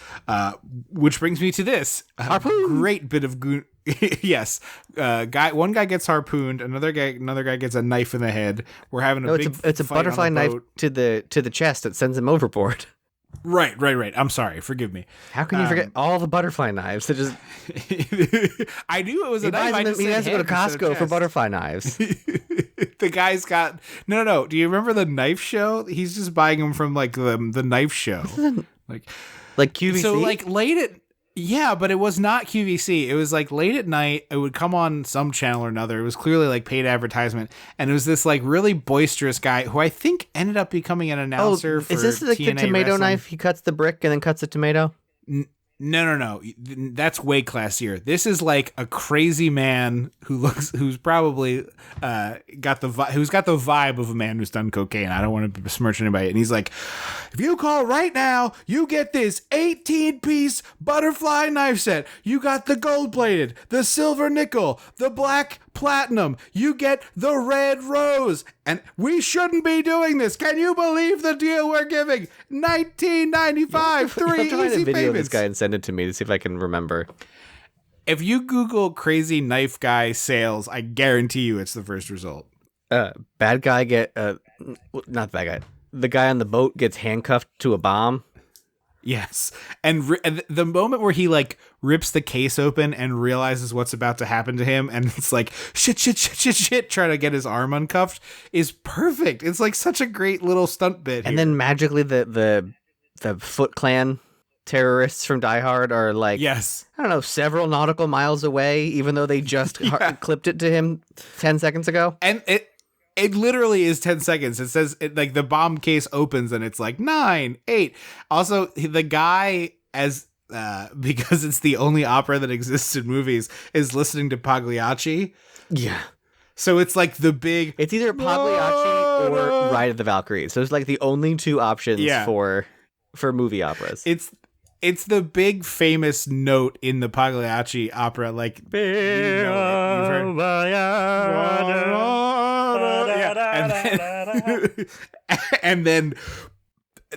Which brings me to this great bit of goon. Yes, one guy gets harpooned. Another guy gets a knife in the head. We're having a big. It's a fight butterfly on the knife boat. to the chest that sends him overboard. Right. I'm sorry. Forgive me. How can you forget all the butterfly knives? That just I knew it was a knife. he has to go to Costco for butterfly knives. The guy's got no. Do you remember the knife show? He's just buying them from like the knife show, like QVC. So like late at but it was not QVC. It was like late at night. It would come on some channel or another. It was clearly like paid advertisement, and it was this like really boisterous guy who I think ended up becoming an announcer. For is this like TNA the tomato wrestling. knife? He cuts the brick and then cuts the tomato. No. That's way classier. This is like a crazy man who's probably got the vibe of a man who's done cocaine. I don't want to besmirch anybody. And he's like, if you call right now, you get this 18-piece butterfly knife set. You got the gold plated, the silver nickel, the black platinum. You get the red rose. And we shouldn't be doing this. Can you believe the deal we're giving? $19.95, three I'll easy video payments. this guy and send it to me to see if I can remember. If you Google crazy knife guy sales, I guarantee you it's the first result. Bad guy not bad guy. The guy on the boat gets handcuffed to a bomb. Yes. And the moment where he like rips the case open and realizes what's about to happen to him, and it's like shit, trying to get his arm uncuffed is perfect. It's like such a great little stunt bit. And then magically the Foot Clan terrorists from Die Hard are like, yes, I don't know, several nautical miles away, even though they just clipped it to him 10 seconds ago. And it literally is 10 seconds. It says like the bomb case opens and it's like 9, 8. Also, the guy because it's the only opera that exists in movies is listening to Pagliacci. Yeah. So it's like the big. It's either Pagliacci or Ride of the Valkyries. So it's like the only two options for movie operas. It's the big famous note in the Pagliacci opera, like you've heard. And then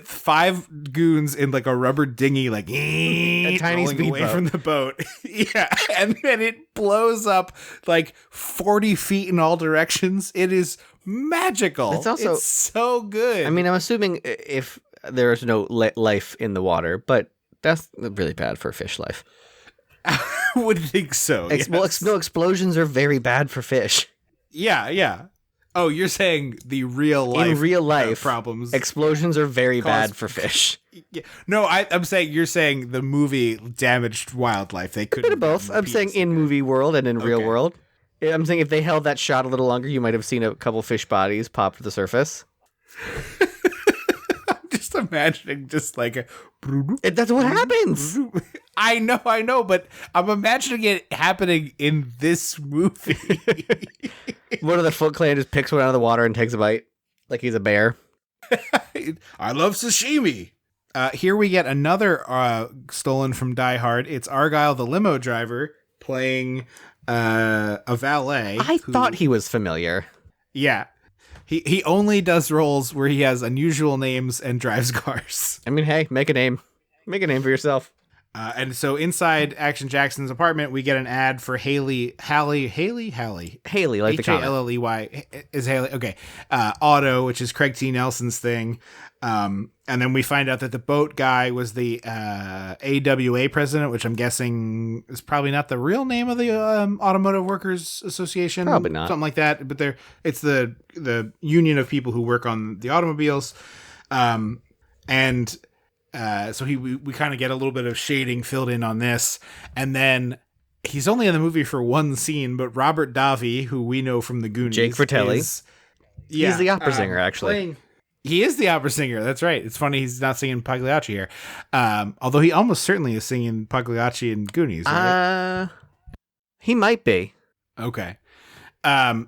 5 goons in like a rubber dinghy, like a tiny rolling away speedboat from the boat. Yeah, and then it blows up like 40 feet in all directions. It is magical. It's so good. I mean, I'm assuming if there is no life in the water, but that's really bad for fish life. I would think so. Well, explosions are very bad for fish. Yeah. Oh, you're saying the real life in real life problems. Explosions are very bad for fish. Yeah. No, you're saying the movie damaged wildlife. They couldn't. A bit of both. I'm saying in movie world and in real world. I'm saying if they held that shot a little longer, you might have seen a couple fish bodies pop to the surface. Just imagining just like a. That's what happens. I know, but I'm imagining it happening in this movie. One of the Foot Clan just picks one out of the water and takes a bite, like he's a bear. I love sashimi. Here we get another stolen from Die Hard. It's Argyle, the limo driver, playing a valet. I thought he was familiar. Yeah. He only does roles where he has unusual names and drives cars. I mean, hey, make a name. Make a name for yourself. And so inside Action Jackson's apartment, we get an ad for Haley, like the comic. Halley is Haley. Okay. Auto, which is Craig T. Nelson's thing. And then we find out that the boat guy was the AWA president, which I'm guessing is probably not the real name of the Automotive Workers Association. Probably not. Something like that. But it's the union of people who work on the automobiles. So we kind of get a little bit of shading filled in on this. And then he's only in the movie for one scene, but Robert Davi, who we know from the Goonies. Jake Fratelli. He's the opera singer, actually. He is the opera singer. That's right. It's funny he's not singing Pagliacci here. Although he almost certainly is singing Pagliacci in Goonies, right? He might be. Okay.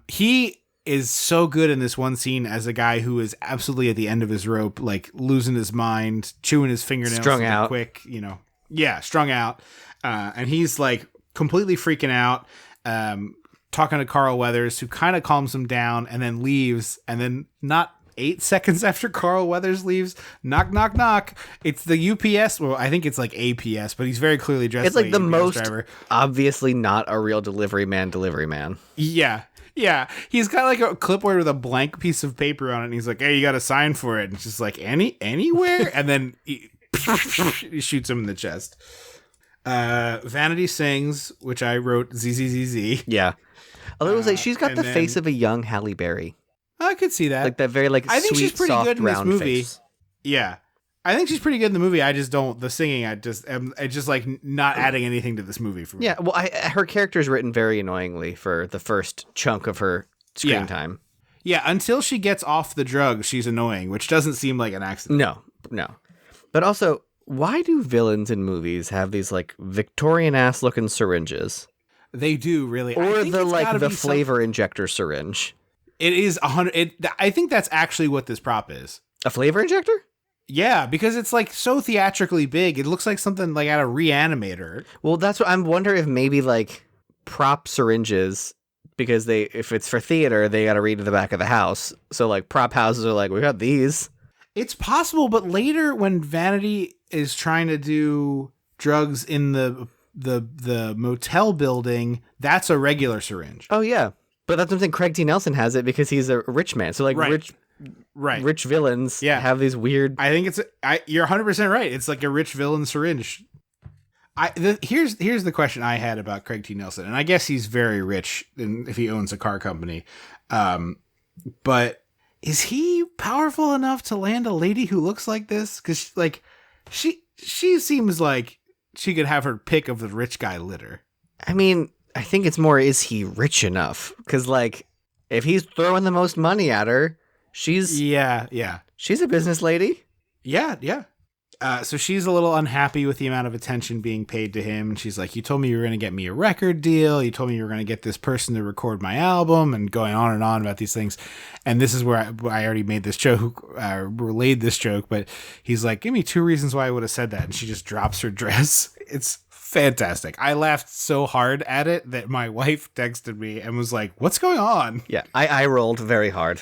He is so good in this one scene as a guy who is absolutely at the end of his rope, like losing his mind, chewing his fingernails, Strung out. quick, strung out. And he's like completely freaking out, talking to Carl Weathers, who kind of calms him down and then leaves. And then not 8 seconds after Carl Weathers leaves, knock, knock, knock. It's the UPS. Well, I think it's like APS, but he's very clearly dressed It's like the UPS most driver. obviously not a real delivery man. Yeah. Yeah. He's got like a clipboard with a blank piece of paper on it. And he's like, hey, you got to sign for it. And it's just like, anywhere? And then he shoots him in the chest. Vanity sings, which I wrote ZZZZ. Yeah. Although it was like, she's got and the then- face of a young Halle Berry. I could see that. Like that very like I think sweet, she's pretty soft, good in this round movie. face. Yeah. I think she's pretty good in the movie. I just don't, the singing, it's just like not adding anything to this movie for me. Yeah, well, her character is written very annoyingly for the first chunk of her screen Yeah. time. Yeah, until she gets off the drugs, she's annoying, which doesn't seem like an accident. No. But also, why do villains in movies have these like Victorian ass looking syringes? They do, really. I Or think the it's like gotta the be flavor injector syringe. It is 100. I think that's actually what this prop is. A flavor injector? Yeah, because it's like so theatrically big. It looks like something like out of Reanimator. Well, that's what I'm wondering if maybe like prop syringes, because if it's for theater, they got to read to the back of the house. So like prop houses are like, we got these. It's possible, but later when Vanity is trying to do drugs in the motel building, that's a regular syringe. Oh yeah, but that's what I'm saying. Craig T. Nelson has it because he's a rich man. So like Right. rich villains Yeah. have these weird. I think you're 100% right. It's like a rich villain syringe. Here's the question I had about Craig T. Nelson, and I guess he's very rich if he owns a car company. But is he powerful enough to land a lady who looks like this? Because like she seems like she could have her pick of the rich guy litter. I mean, I think it's more, is he rich enough? Because like, if he's throwing the most money at her, she's Yeah. a business lady. Yeah. So she's a little unhappy with the amount of attention being paid to him. And she's like, you told me you were going to get me a record deal. You told me you were going to get this person to record my album, and going on and on about these things. And this is where I already made this joke, relayed this joke, but he's like, give me 2 reasons why I would have said that. And she just drops her dress. It's fantastic. I laughed so hard at it that my wife texted me and was like, what's going on? Yeah, I rolled very hard.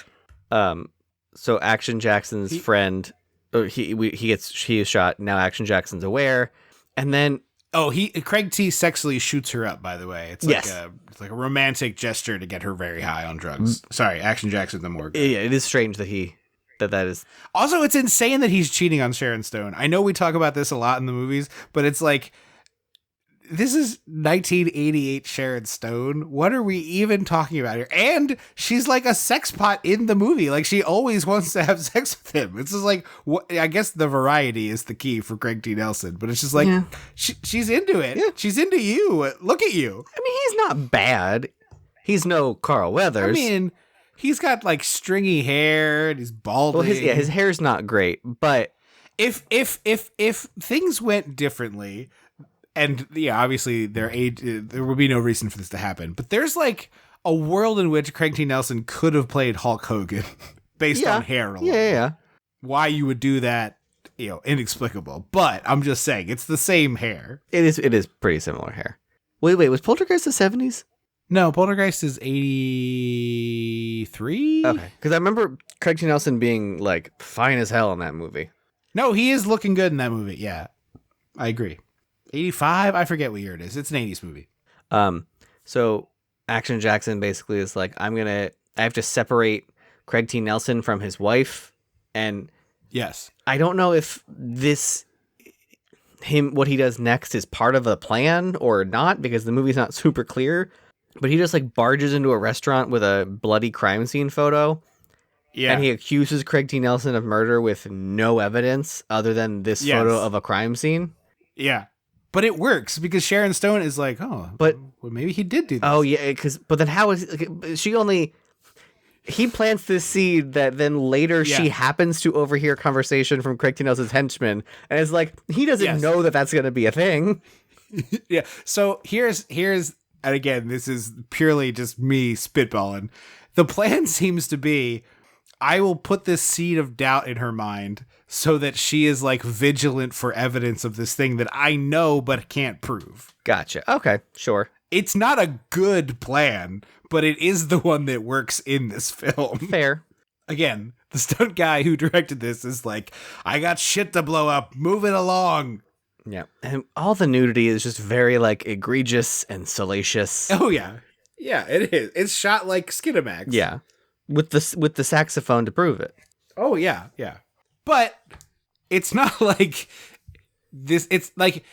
So Action Jackson's friend, he is shot. Now Action Jackson's aware, and then Craig T sexually shoots her up, by the way. It's like a romantic gesture to get her very high on drugs. Sorry, Action Jackson the Morgue. yeah, it is strange that that is. Also, it's insane that he's cheating on Sharon Stone. I know we talk about this a lot in the movies, but it's like, this is 1988 Sharon Stone. What are we even talking about here? And she's like a sex pot in the movie. Like, she always wants to have sex with him. It's just like, I guess the variety is the key for Craig T. Nelson. But it's just like, she's into it. Yeah. She's into you. Look at you. I mean, he's not bad. He's no Carl Weathers. I mean, he's got like stringy hair and he's balding. Well, his hair's not great, but if things went differently, and yeah, obviously there would be no reason for this to happen, but there's like a world in which Craig T. Nelson could have played Hulk Hogan based on hair alone. Yeah. Why you would do that, inexplicable. But I'm just saying, it's the same hair. It is pretty similar hair. Wait, was Poltergeist the 70s? No, Poltergeist is 83. Okay, because I remember Craig T. Nelson being like fine as hell in that movie. No, he is looking good in that movie. Yeah, I agree. 85? I forget what year it is. It's an 80s movie. So Action Jackson basically is like, I have to separate Craig T. Nelson from his wife. And yes, I don't know if what he does next is part of a plan or not, because the movie's not super clear, but he just like barges into a restaurant with a bloody crime scene photo. Yeah. And he accuses Craig T. Nelson of murder with no evidence other than this photo of a crime scene. Yeah. But it works because Sharon Stone is like, well, maybe he did do this. Oh yeah, but then how is he plants this seed that then later she happens to overhear conversation from Craig T. Nelson's henchman, and it's like he doesn't know that that's going to be a thing. Yeah. So here's and again, this is purely just me spitballing. The plan seems to be, I will put this seed of doubt in her mind so that she is like vigilant for evidence of this thing that I know but can't prove. Gotcha. Okay, sure. It's not a good plan, but it is the one that works in this film. Fair. Again, the stunt guy who directed this is like, I got shit to blow up, move it along. Yeah. And all the nudity is just very like egregious and salacious. Oh yeah. Yeah, it is. It's shot like Skinamax. Yeah. With the saxophone to prove it. Oh yeah, yeah. But it's not like this. It's like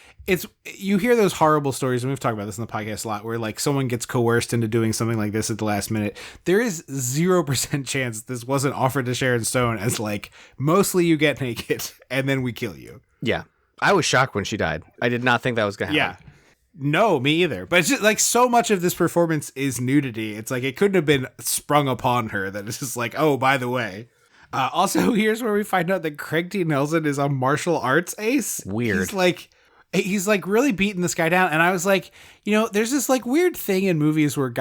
you hear those horrible stories, and we've talked about this in the podcast a lot, where like someone gets coerced into doing something like this at the last minute. There is 0% chance this wasn't offered to Sharon Stone as like, mostly you get naked and then we kill you. Yeah. I was shocked when she died. I did not think that was going to happen. Yeah. No, me either. But it's just like so much of this performance is nudity. It's like it couldn't have been sprung upon her that it's just like, oh, by the way. Also, here's where we find out that Craig T. Nelson is a martial arts ace. Weird. He's like really beating this guy down. And I was like, there's this like weird thing in movies where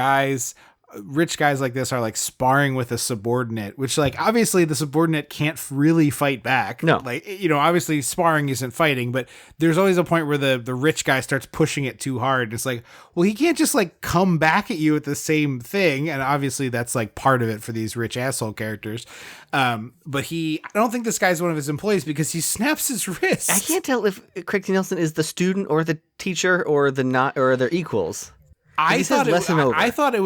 rich guys like this are like sparring with a subordinate, which like obviously the subordinate can't really fight back. No. Like, obviously sparring isn't fighting, but there's always a point where the rich guy starts pushing it too hard. It's like, well, he can't just like come back at you with the same thing. And obviously that's like part of it for these rich asshole characters. But I don't think this guy's one of his employees because he snaps his wrist. I can't tell if Craig T. Nelson is the student or the teacher or their equals. I thought it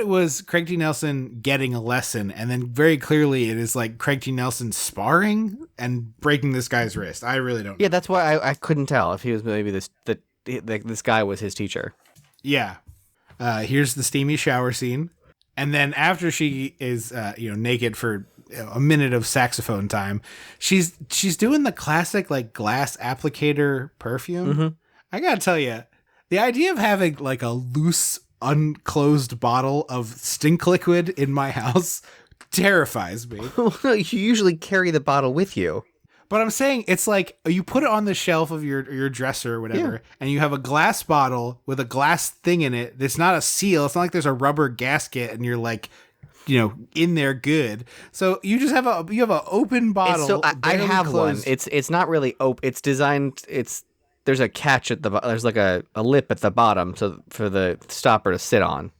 was Craig T. Nelson getting a lesson, and then very clearly it is like Craig T. Nelson sparring and breaking this guy's wrist. I really don't know. Yeah, that's why I couldn't tell if he was maybe this guy was his teacher. Yeah. Here's the steamy shower scene. And then after she is naked for a minute of saxophone time, she's doing the classic like glass applicator perfume. Mm-hmm. I got to tell you, the idea of having like a loose unclosed bottle of stink liquid in my house terrifies me. You usually carry the bottle with you. But I'm saying it's like you put it on the shelf of your dresser or whatever, and you have a glass bottle with a glass thing in it. It's not a seal. It's not like there's a rubber gasket and you're like, in there good. So you just have an open bottle. So I have closed. one. It's not really open. It's designed. There's a catch at the there's like a lip at the bottom for the stopper to sit on.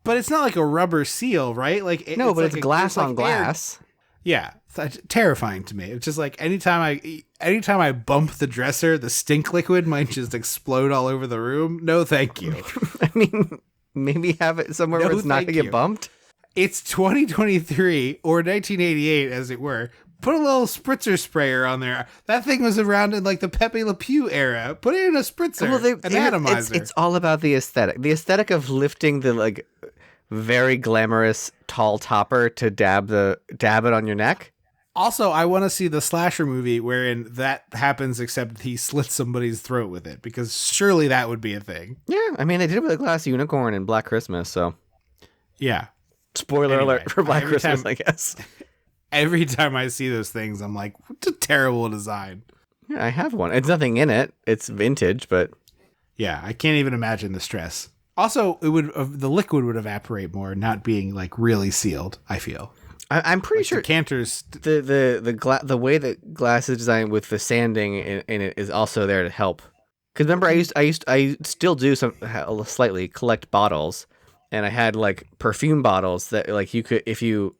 But it's not like a rubber seal, right? Like no, but like it's glass on glass. Yeah, it's terrifying to me. It's just like anytime I bump the dresser, the stink liquid might just explode all over the room. No, thank you. I mean, maybe have it somewhere where it's not going to get bumped. It's 2023 or 1988, as it were. Put a little spritzer sprayer on there. That thing was around in like the Pepe Le Pew era. Put it in a spritzer, an atomizer. It's all about the aesthetic. The aesthetic of lifting the like very glamorous tall topper to dab it on your neck. Also, I want to see the slasher movie wherein that happens, except he slits somebody's throat with it, because surely that would be a thing. Yeah, I mean, they did it with a glass unicorn in Black Christmas, so. Yeah. Spoiler alert for Black Christmas, I guess. Every time I see those things, I'm like, what a terrible design. Yeah, I have one. It's nothing in it. It's vintage, but. Yeah, I can't even imagine the stress. Also, the liquid would evaporate more, not being like really sealed, I feel. I'm pretty sure decanters. The way that glass is designed with the sanding in it is also there to help. Because remember, I still do slightly collect bottles, and I had like perfume bottles that like you could if you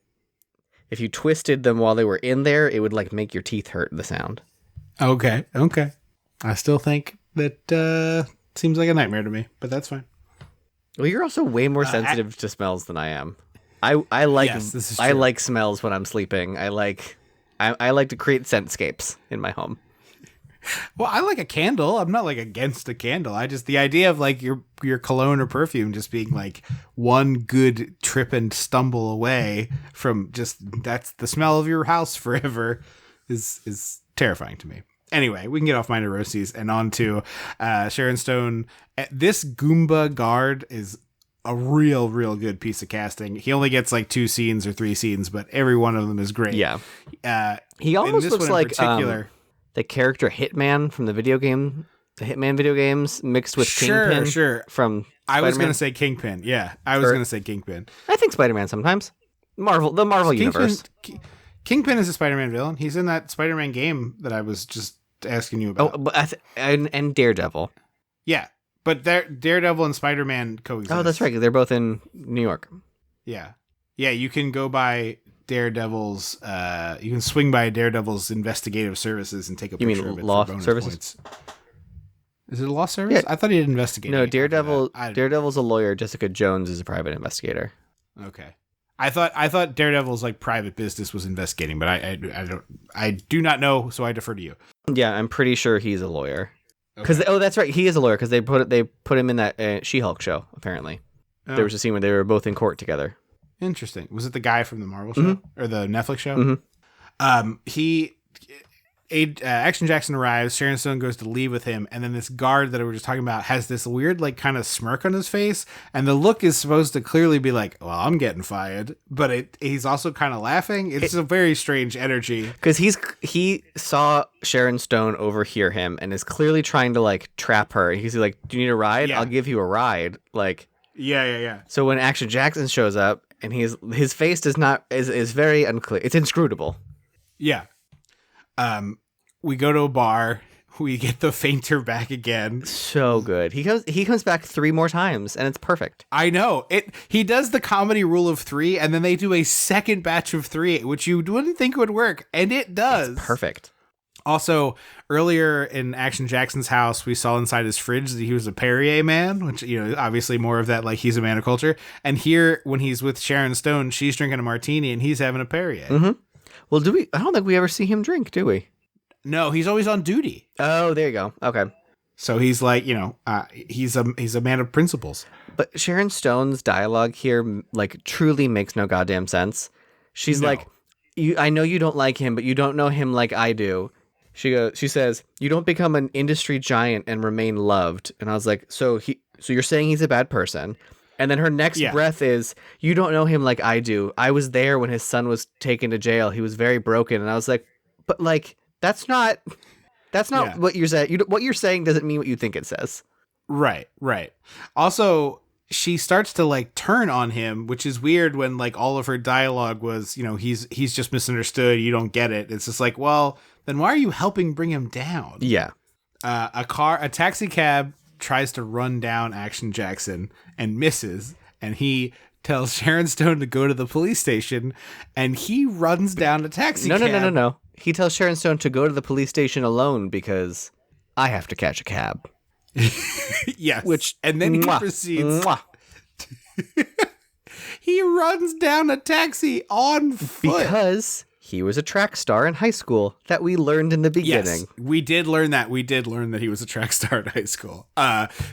twisted them while they were in there, it would like make your teeth hurt. The sound. Okay. I still think that seems like a nightmare to me, but that's fine. Well, you're also way more sensitive to smells than I am. I like yes, this is true. I like smells when I'm sleeping. I like to create scentscapes in my home. Well, I like a candle. I'm not like against a candle. I just the idea of like your cologne or perfume just being like one good trip and stumble away from just that's the smell of your house forever is terrifying to me. Anyway, we can get off my neuroses and on to Sharon Stone. This Goomba guard is a real good piece of casting. He only gets like 2 scenes or 3 scenes, but every one of them is great. Yeah. He almost looks like the character Hitman from the video game the Hitman video games mixed with Kingpin. Sure. From I was Spider-Man. going to say Kingpin. Yeah, I was going to say Kingpin. I think Spider-Man sometimes. The Marvel universe. Kingpin is a Spider-Man villain. He's in that Spider-Man game that I was just asking you about. Oh, but and Daredevil. Yeah, but Daredevil and Spider-Man coexist. Oh, that's right. They're both in New York. Yeah. Yeah, you can go by Daredevil's, you can swing by Daredevil's investigative services and take a You picture mean of it law for bonus services? points. Is it a law service? Yeah. I thought he did investigating. No, after that. Daredevil's a lawyer. Jessica Jones is a private investigator. Okay. I thought Daredevil's like private business was investigating, but I do not know, so I defer to you. Yeah, I'm pretty sure he's a lawyer. Because Okay. that's right, he is a lawyer because they put him in that She-Hulk show. Apparently, Oh, there was a scene where they were both in court together. interesting. Was it the guy from the Marvel show Mm-hmm. or the Netflix show? Mhm. Action Jackson arrives. Sharon Stone goes to leave with him, and then this guard that we were just talking about has this weird, like, kind of smirk on his face, and the look is supposed to clearly be like, "Well, I'm getting fired," but he's also kind of laughing. It's a very strange energy. Because he saw Sharon Stone overhear him and is clearly trying to like trap her. He's like, "Do you need a ride? Yeah. I'll give you a ride." Like, Yeah. so when Action Jackson shows up and his face is very unclear. It's inscrutable. Yeah. We go to a bar. We get the fainter back again. So good. He comes back 3 more times and it's perfect. I know it. He does the comedy rule of 3, and then they do a second batch of 3, which you wouldn't think would work, and it does. It's perfect. Also, earlier in Action Jackson's house, we saw inside his fridge that he was a Perrier man, which, obviously more of that, like, he's a man of culture. And here, when he's with Sharon Stone, she's drinking a martini and he's having a Perrier. Mm-hmm. Well, I don't think we ever see him drink, do we? No, he's always on duty. Oh, there you go. Okay. So he's like, he's a man of principles. But Sharon Stone's dialogue here, like, truly makes no goddamn sense. She's No. like, I know you don't like him, but you don't know him like I do. She says, you don't become an industry giant and remain loved. And I was like, so you're saying he's a bad person? And then her next breath is, you don't know him like I do. I was there when his son was taken to jail. He was very broken. And I was like, but like, that's not what you're saying. What you're saying doesn't mean what you think it says. Right. Also, she starts to like turn on him, which is weird when like all of her dialogue was, he's just misunderstood. You don't get it. It's just like, well, then why are you helping bring him down? Yeah. A taxi cab tries to run down Action Jackson and misses, and he tells Sharon Stone to go to the police station, and he runs down a taxi cab. No. He tells Sharon Stone to go to the police station alone because I have to catch a cab. Yes. And then he proceeds. He runs down a taxi on foot. Because he was a track star in high school that we learned in the beginning. Yes, we did learn that. We did learn that he was a track star in high school.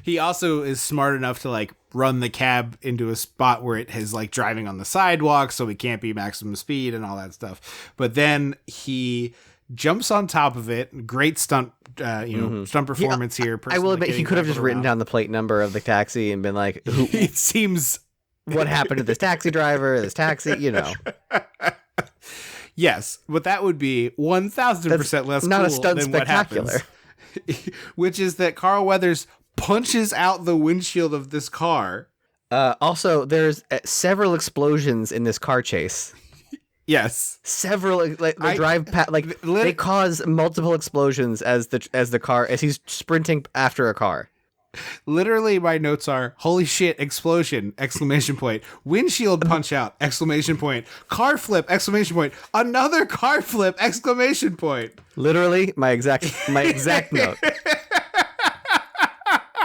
He also is smart enough to like run the cab into a spot where it is like driving on the sidewalk, so it can't be maximum speed and all that stuff. But then he jumps on top of it. Great stunt, stunt performance here. I will admit, he could have just written down the plate number of the taxi and been like, It seems... what happened to this taxi driver, this taxi, Yes, but that would be 1,000% less not cool a stunt than what spectacular. happens. Which is that Carl Weathers punches out the windshield of this car. Also, there's several explosions in this car chase. Yes. Several, like they drive past, like they cause multiple explosions as he's sprinting after a car. Literally, my notes are, holy shit, explosion, ! Windshield punch out, ! Car flip, ! Another car flip, ! Literally, my exact note.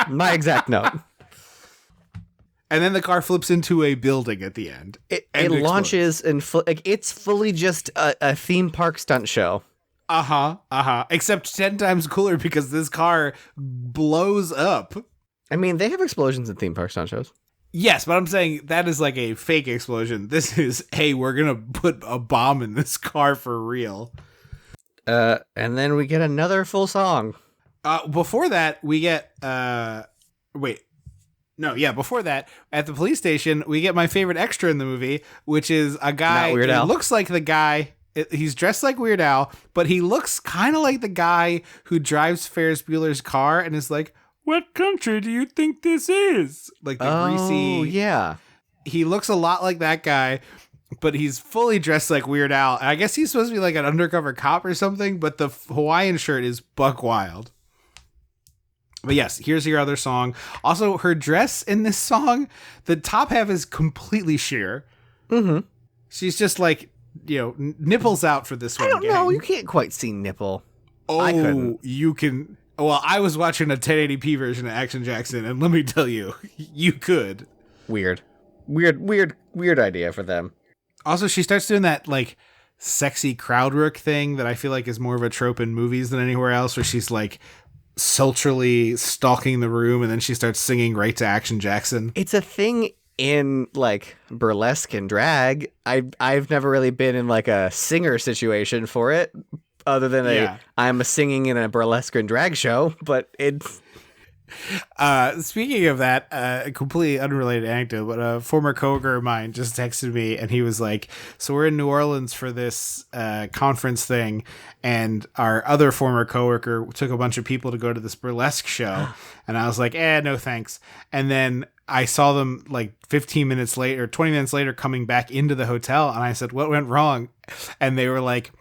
My exact note. And then the car flips into a building at the end. It launches and it's fully just a theme park stunt show. Except 10 times cooler because this car blows up. I mean, they have explosions in theme park stunt shows. Yes, but I'm saying that is like a fake explosion. This is, hey, we're going to put a bomb in this car for real. And then we get another full song. Before that, we get... before that, at the police station, we get my favorite extra in the movie, which is a guy Not Weird who Al. looks like the guy... He's dressed like Weird Al, but he looks kind of like the guy who drives Ferris Bueller's car and is like, "What country do you think this is?" Like the greasy. Oh, yeah. He looks a lot like that guy, but he's fully dressed like Weird Al. And I guess he's supposed to be like an undercover cop or something, but the Hawaiian shirt is buck wild. But yes, here's your other song. Also, her dress in this song, the top half is completely sheer. Mm-hmm. She's just like, nipples out for this one. I don't know. You can't quite see nipple. Oh, I couldn't. You can. Well, I was watching a 1080p version of Action Jackson, and let me tell you, you could. Weird idea for them. Also, she starts doing that, like, sexy crowd work thing that I feel like is more of a trope in movies than anywhere else, where she's, like, sultrily stalking the room, and then she starts singing right to Action Jackson. It's a thing in, like, burlesque and drag. I've never really been in, like, a singer situation for it, other than I'm singing in a burlesque and drag show, but it's... Speaking of that, a completely unrelated anecdote, but a former coworker of mine just texted me and he was like, so we're in New Orleans for this conference thing, and our other former coworker took a bunch of people to go to this burlesque show. And I was like, no thanks. And then I saw them like 15 minutes later, 20 minutes later, coming back into the hotel, and I said, what went wrong? And they were like,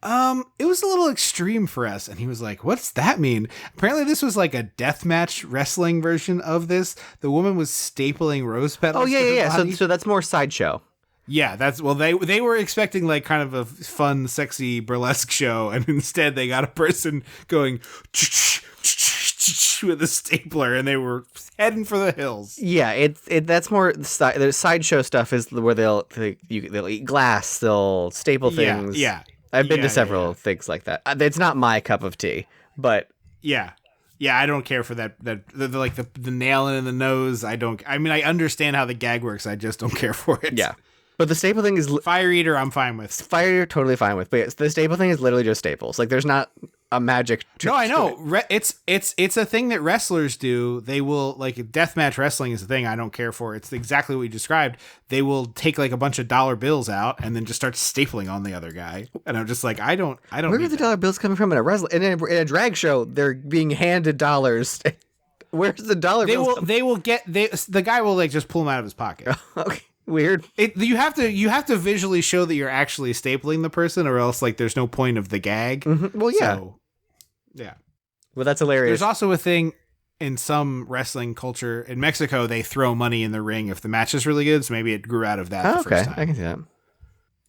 it was a little extreme for us. And he was like, what's that mean? Apparently this was like a deathmatch wrestling version of this. The woman was stapling rose petals. Oh, yeah. So that's more sideshow. Yeah, they were expecting like kind of a fun, sexy burlesque show, and instead they got a person going with a stapler, and they were heading for the hills. Yeah, that's more the sideshow stuff is where they'll eat glass, they'll staple things. Yeah. I've been to several things like that. It's not my cup of tea, but yeah, I don't care for that. The nailing in the nose. I mean, I understand how the gag works. I just don't care for it. Yeah, but the staple thing is Fire Eater. I'm fine with Fire Eater. Totally fine with. But the staple thing is literally just staples. Like there's not a magic. No, I know. It's a thing that wrestlers do. They will, like, deathmatch wrestling is a thing I don't care for. It's exactly what you described. They will take like a bunch of dollar bills out and then just start stapling on the other guy. And I'm just like, I don't. Where are the dollar bills coming from in a a drag show? They're being handed dollars. Where's the dollar bills? The guy will like just pull them out of his pocket. Okay. Weird. You have to visually show that you're actually stapling the person, or else like there's no point of the gag. Mm-hmm. Well, yeah. So, yeah. Well, that's hilarious. There's also a thing in some wrestling culture in Mexico, they throw money in the ring if the match is really good. So maybe it grew out of that. The first time. I can see that.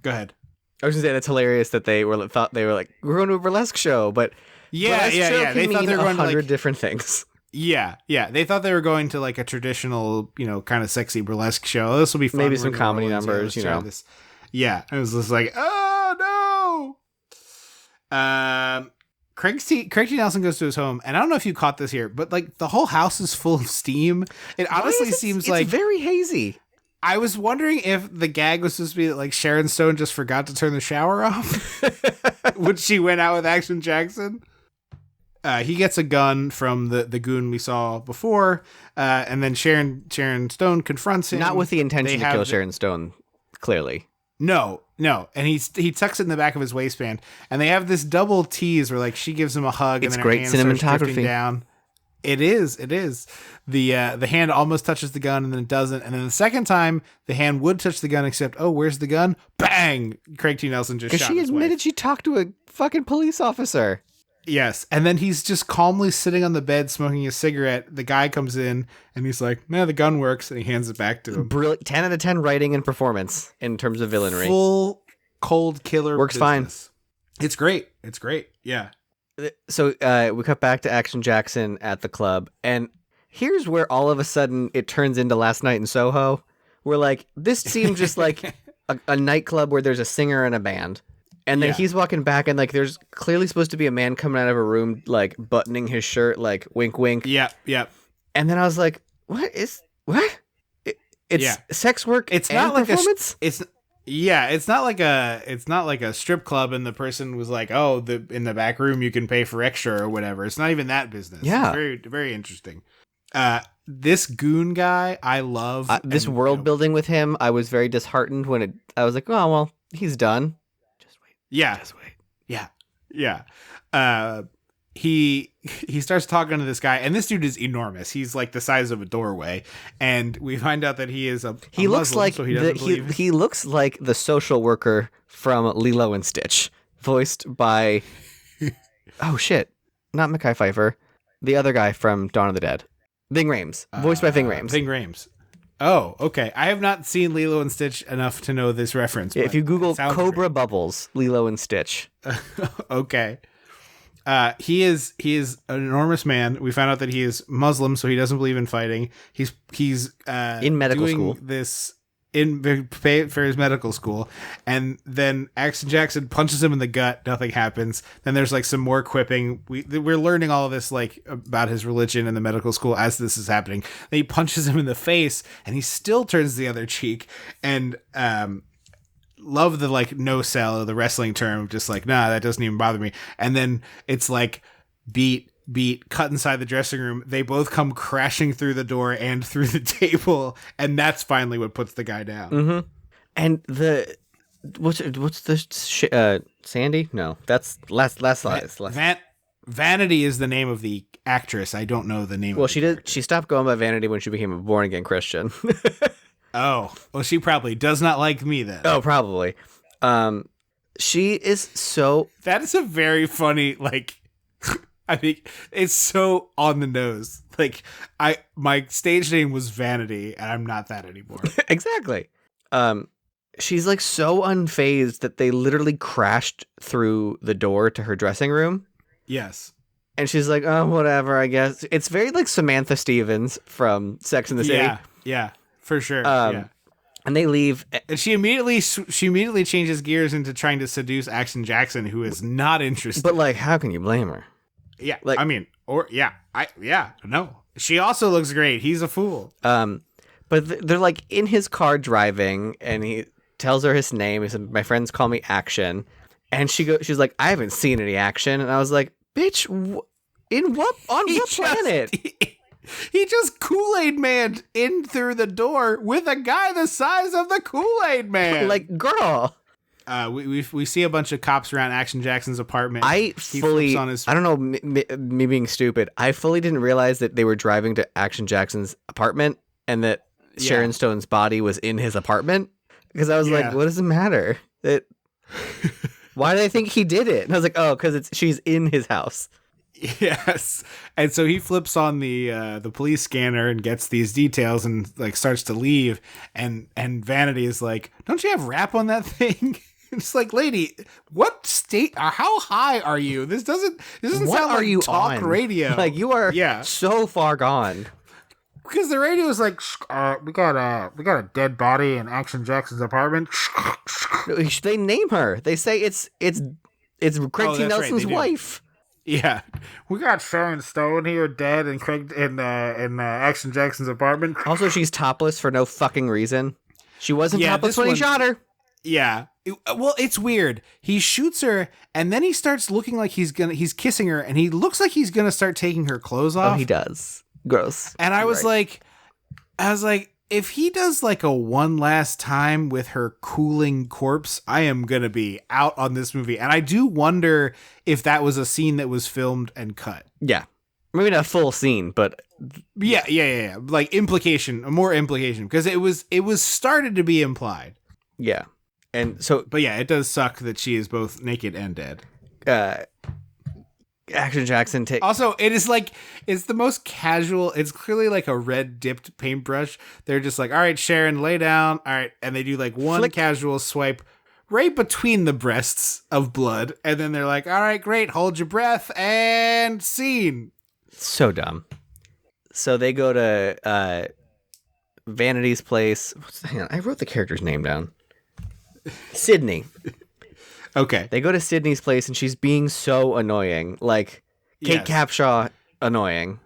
Go ahead. I was gonna say that's hilarious that they thought they were like, we're going to a burlesque show, but yeah. They thought they were going 100 different things. Yeah. They thought they were going to like a traditional, kind of sexy burlesque show. This will be fun. Maybe some comedy numbers, This. Yeah. It was just like, oh no. Craig T. Nelson goes to his home, and I don't know if you caught this here, but like the whole house is full of steam. It honestly seems like very hazy. I was wondering if the gag was supposed to be that like Sharon Stone just forgot to turn the shower off when she went out with Action Jackson. He gets a gun from the goon we saw before, and then Sharon Stone confronts him. Not with the intention to kill Sharon Stone, clearly. No, and he tucks it in the back of his waistband, and they have this double tease where like she gives him a hug, it's and then great cinematography. Down. It is. The hand almost touches the gun, and then it doesn't, and then the second time the hand would touch the gun, except where's the gun? Bang! Craig T. Nelson just shot. Because she admitted she talked to a fucking police officer. Yes, and then he's just calmly sitting on the bed smoking a cigarette. The guy comes in, and he's like, man, the gun works, and he hands it back to him. Brilliant. 10 out of 10 writing and performance in terms of villainry. Full cold killer works business. Fine. It's great. Yeah. So we cut back to Action Jackson at the club, and here's where all of a sudden it turns into Last Night in Soho. Where like, this seemed just like a nightclub where there's a singer and a band. And then he's walking back, and like there's clearly supposed to be a man coming out of a room, like buttoning his shirt, like wink, wink. Yep. And then I was like, It's sex work. It's not like performance. It's not like a strip club, and the person was like, in the back room you can pay for extra or whatever. It's not even that business. Yeah, it's very, very interesting. This goon guy, I love this world building with him. I was very disheartened when I was like, oh well, he's done. Yeah. Just wait. Yeah. Yeah. He starts talking to this guy, and this dude is enormous. He's like the size of a doorway, and we find out that he is He looks Muslim, like so he doesn't believe it. he looks like the social worker from Lilo and Stitch, voiced by oh shit, not Mekhi Phifer, the other guy from Dawn of the Dead, Ving Rhames, voiced by Ving Rhames. Ving Rhames. Oh, okay. I have not seen Lilo and Stitch enough to know this reference. If you Google it sounds Cobra great. Bubbles, Lilo and Stitch, Okay. He is an enormous man. We found out that he is Muslim, so he doesn't believe in fighting. He's in medical doing school. this for his medical school, and then Action Jackson punches him in the gut. Nothing happens. Then there's like some more quipping. We're learning all of this like about his religion in the medical school as this is happening. Then he punches him in the face, and he still turns the other cheek. And love the like no sell, the wrestling term, just like nah, that doesn't even bother me. And then it's like beat, cut inside the dressing room. They both come crashing through the door and through the table, and that's finally what puts the guy down. Mm-hmm. And the what's the Sandy? No, that's last. Vanity is the name of the actress. I don't know the name. Well, of she did. She stopped going by Vanity when she became a born again Christian. Oh, well, she probably does not like me then. Oh, probably. She is so. That is a very funny like. I think it's so on the nose. Like my stage name was Vanity, and I'm not that anymore. Exactly. She's like so unfazed that they literally crashed through the door to her dressing room. Yes. And she's like, oh, whatever, I guess. It's very like Samantha Stevens from Sex and the City. Yeah, for sure. Yeah. And they leave. And she immediately changes gears into trying to seduce Action Jackson, who is not interested. But like, how can you blame her? Yeah, like, I mean, no. She also looks great. He's a fool. But they're like in his car driving, and he tells her his name. He said, "My friends call me Action," and she's like, "I haven't seen any action," and I was like, "Bitch, on what planet?" He just Kool-Aid Man in through the door with a guy the size of the Kool-Aid Man. Like, girl. We see a bunch of cops around Action Jackson's apartment. I don't know, me being stupid, I fully didn't realize that they were driving to Action Jackson's apartment and that Sharon Stone's body was in his apartment. Because I was like, what does it matter? Why do they think he did it? And I was like, oh, because she's in his house. Yes. And so he flips on the police scanner and gets these details and like starts to leave. And Vanity is like, don't you have rap on that thing? It's like, lady, what state? How high are you? This doesn't sound like you talk on? radio. Like, you are so far gone. Because the radio is like, we got a dead body in Action Jackson's apartment. They name her. They say it's Craig T. Nelson's wife. Yeah, we got Sharon Stone here dead in Action Jackson's apartment. Also, she's topless for no fucking reason. She wasn't topless when he shot her. Yeah. Well, it's weird. He shoots her, and then he starts looking like he's kissing her, and he looks like he's gonna start taking her clothes off. Oh, he does. Gross. And I was like, if he does like a one last time with her cooling corpse, I am gonna be out on this movie. And I do wonder if that was a scene that was filmed and cut. Yeah, maybe not a full scene, but yeah. Like more implication, because it was started to be implied. Yeah. And so, but yeah, it does suck that she is both naked and dead. Action Jackson Also, it's the most casual. It's clearly like a red dipped paintbrush. They're just like, all right, Sharon, lay down. All right. And they do like one casual swipe right between the breasts of blood. And then they're like, all right, great. Hold your breath and scene. So dumb. So they go to Vanity's place. Hang on, I wrote the character's name down. Sydney. Okay. They go to Sydney's place and she's being so annoying. Like, Kate Capshaw annoying.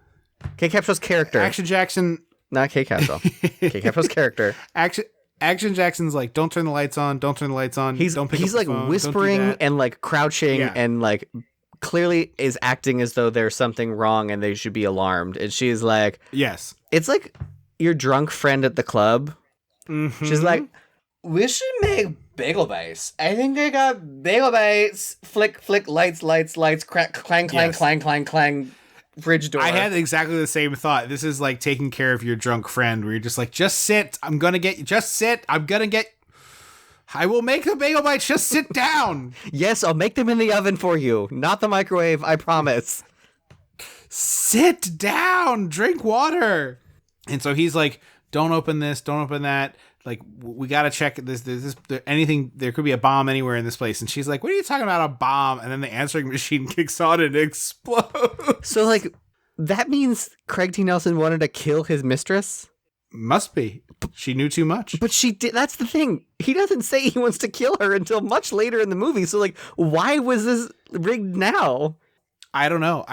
Kate Capshaw's character. Action Jackson. Not Kate Capshaw. Kate Capshaw's character. Action Jackson's like, don't turn the lights on. Don't turn the lights on. He's like phone, whispering and like crouching and like clearly is acting as though there's something wrong and they should be alarmed. And she's like, yes. It's like your drunk friend at the club. Mm-hmm. She's like, we should make Bagel bites. I think I got bagel bites. Flick, flick, lights, crack, clang, clang, Yes. clang, clang, clang, bridge door. I had exactly the same thought. This is like taking care of your drunk friend where you're just like, just sit. I'm going to get you. Just sit. I will make the bagel bites. Just sit down. Yes, I'll make them in the oven for you. Not the microwave, I promise. Sit down. Drink water. And so he's like, don't open this. Don't open that. Like, we got to check this, anything. There could be a bomb anywhere in this place. And she's like, what are you talking about, a bomb? And then the answering machine kicks on and explodes. So, like, that means Craig T. Nelson wanted to kill his mistress? Must be. She knew too much. But she did. That's the thing. He doesn't say he wants to kill her until much later in the movie. So, like, why was this rigged now? I don't know.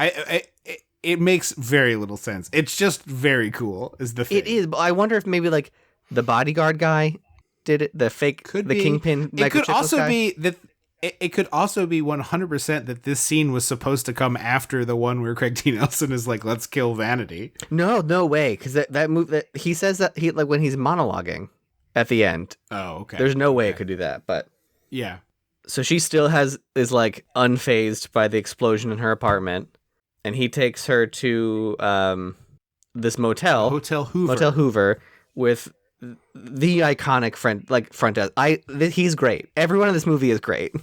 It makes very little sense. It's just very cool, is the thing. It is. But I wonder if maybe, like, the bodyguard guy did it. The fake, Could the be. kingpin. It could microchipless also guy. be that. It could also be 100% that this scene was supposed to come after the one where Craig T. Nelson is like, let's kill Vanity. No way. Because that move that he says that he like when he's monologuing at the end. Oh, okay. There's no way it could do that. But Yeah. so she still is like unfazed by the explosion in her apartment, and he takes her to this motel, Hotel Hoover. Motel Hoover, with the iconic front desk. He's great. Everyone in this movie is great.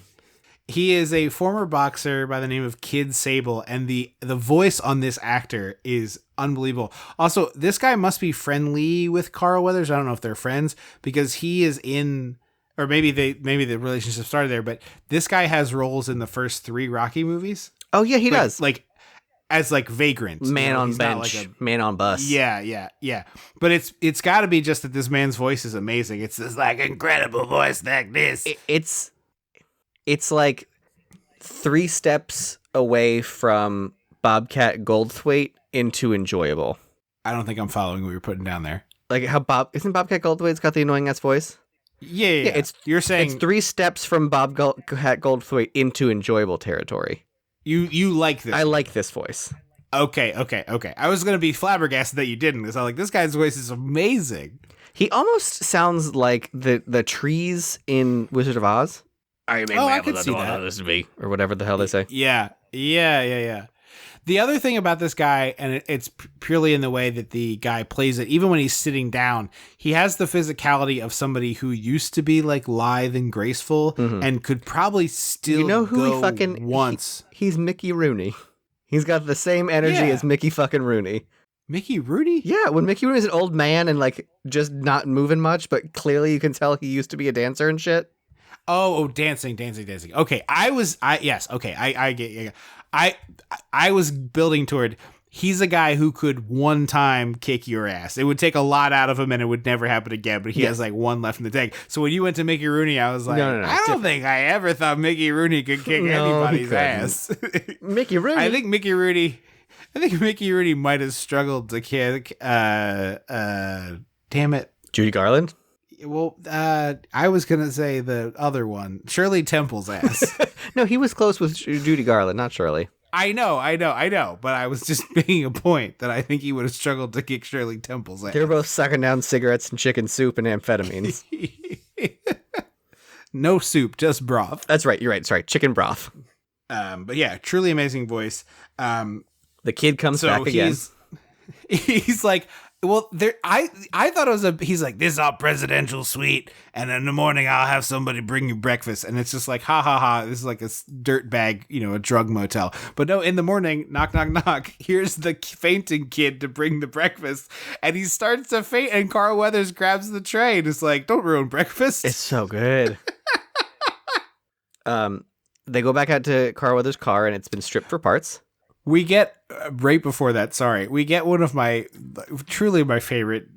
He is a former boxer by the name of Kid Sable, and the voice on this actor is unbelievable. Also, this guy must be friendly with Carl Weathers. I don't know if they're friends because he is in, or maybe the relationship started there. But this guy has roles in the first 3 Rocky movies. Oh yeah, he does. Like as like Vagrant, Man on he's not bench, like man on bus. Yeah. But it's got to be just that this man's voice is amazing. It's this like incredible voice like this. It's like 3 steps away from Bobcat Goldthwait into enjoyable. I don't think I'm following what you're putting down there. Like how isn't Bobcat Goldthwait's got the annoying ass voice? Yeah. You're saying it's 3 steps from Bobcat Goldthwait into enjoyable territory. you like this. I like this voice. Okay. I was gonna be flabbergasted that you didn't, because I'm like, this guy's voice is amazing. He almost sounds like the trees in Wizard of Oz. I could see that. Or whatever the hell they say. Yeah. The other thing about this guy, and it's purely in the way that the guy plays it, even when he's sitting down, he has the physicality of somebody who used to be like lithe and graceful and could probably still go once. He's Mickey Rooney. He's got the same energy as Mickey fucking Rooney. Mickey Rooney? Yeah, when Mickey Rooney's an old man and like just not moving much, but clearly you can tell he used to be a dancer and shit. Oh, dancing. Okay, I get. I was building toward. He's a guy who could one time kick your ass. It would take a lot out of him, and it would never happen again. But he has like one left in the tank. So when you went to Mickey Rooney, I was like, No. I don't think I ever thought Mickey Rooney could kick anybody's ass. Mickey Rooney. I think Mickey Rooney might have struggled to kick. Damn it. Judy Garland. Well, I was gonna say the other one, Shirley Temple's ass. No, he was close with Judy Garland, not Shirley. I know. But I was just making a point that I think he would have struggled to kick Shirley Temple's ass. They were both sucking down cigarettes and chicken soup and amphetamines. No soup, just broth. That's right. You're right. Sorry, chicken broth. But yeah, truly amazing voice. The kid comes back again. He's like, well, I thought it was he's like, this is our presidential suite, and in the morning I'll have somebody bring you breakfast, and it's just like, ha ha ha, this is like a dirt bag, a drug motel. But no, in the morning, knock knock knock, here's the fainting kid to bring the breakfast, and he starts to faint, and Carl Weathers grabs the tray and is like, don't ruin breakfast. It's so good. They go back out to Carl Weathers' car, and it's been stripped for parts. We get, right before that, we get one of my favorite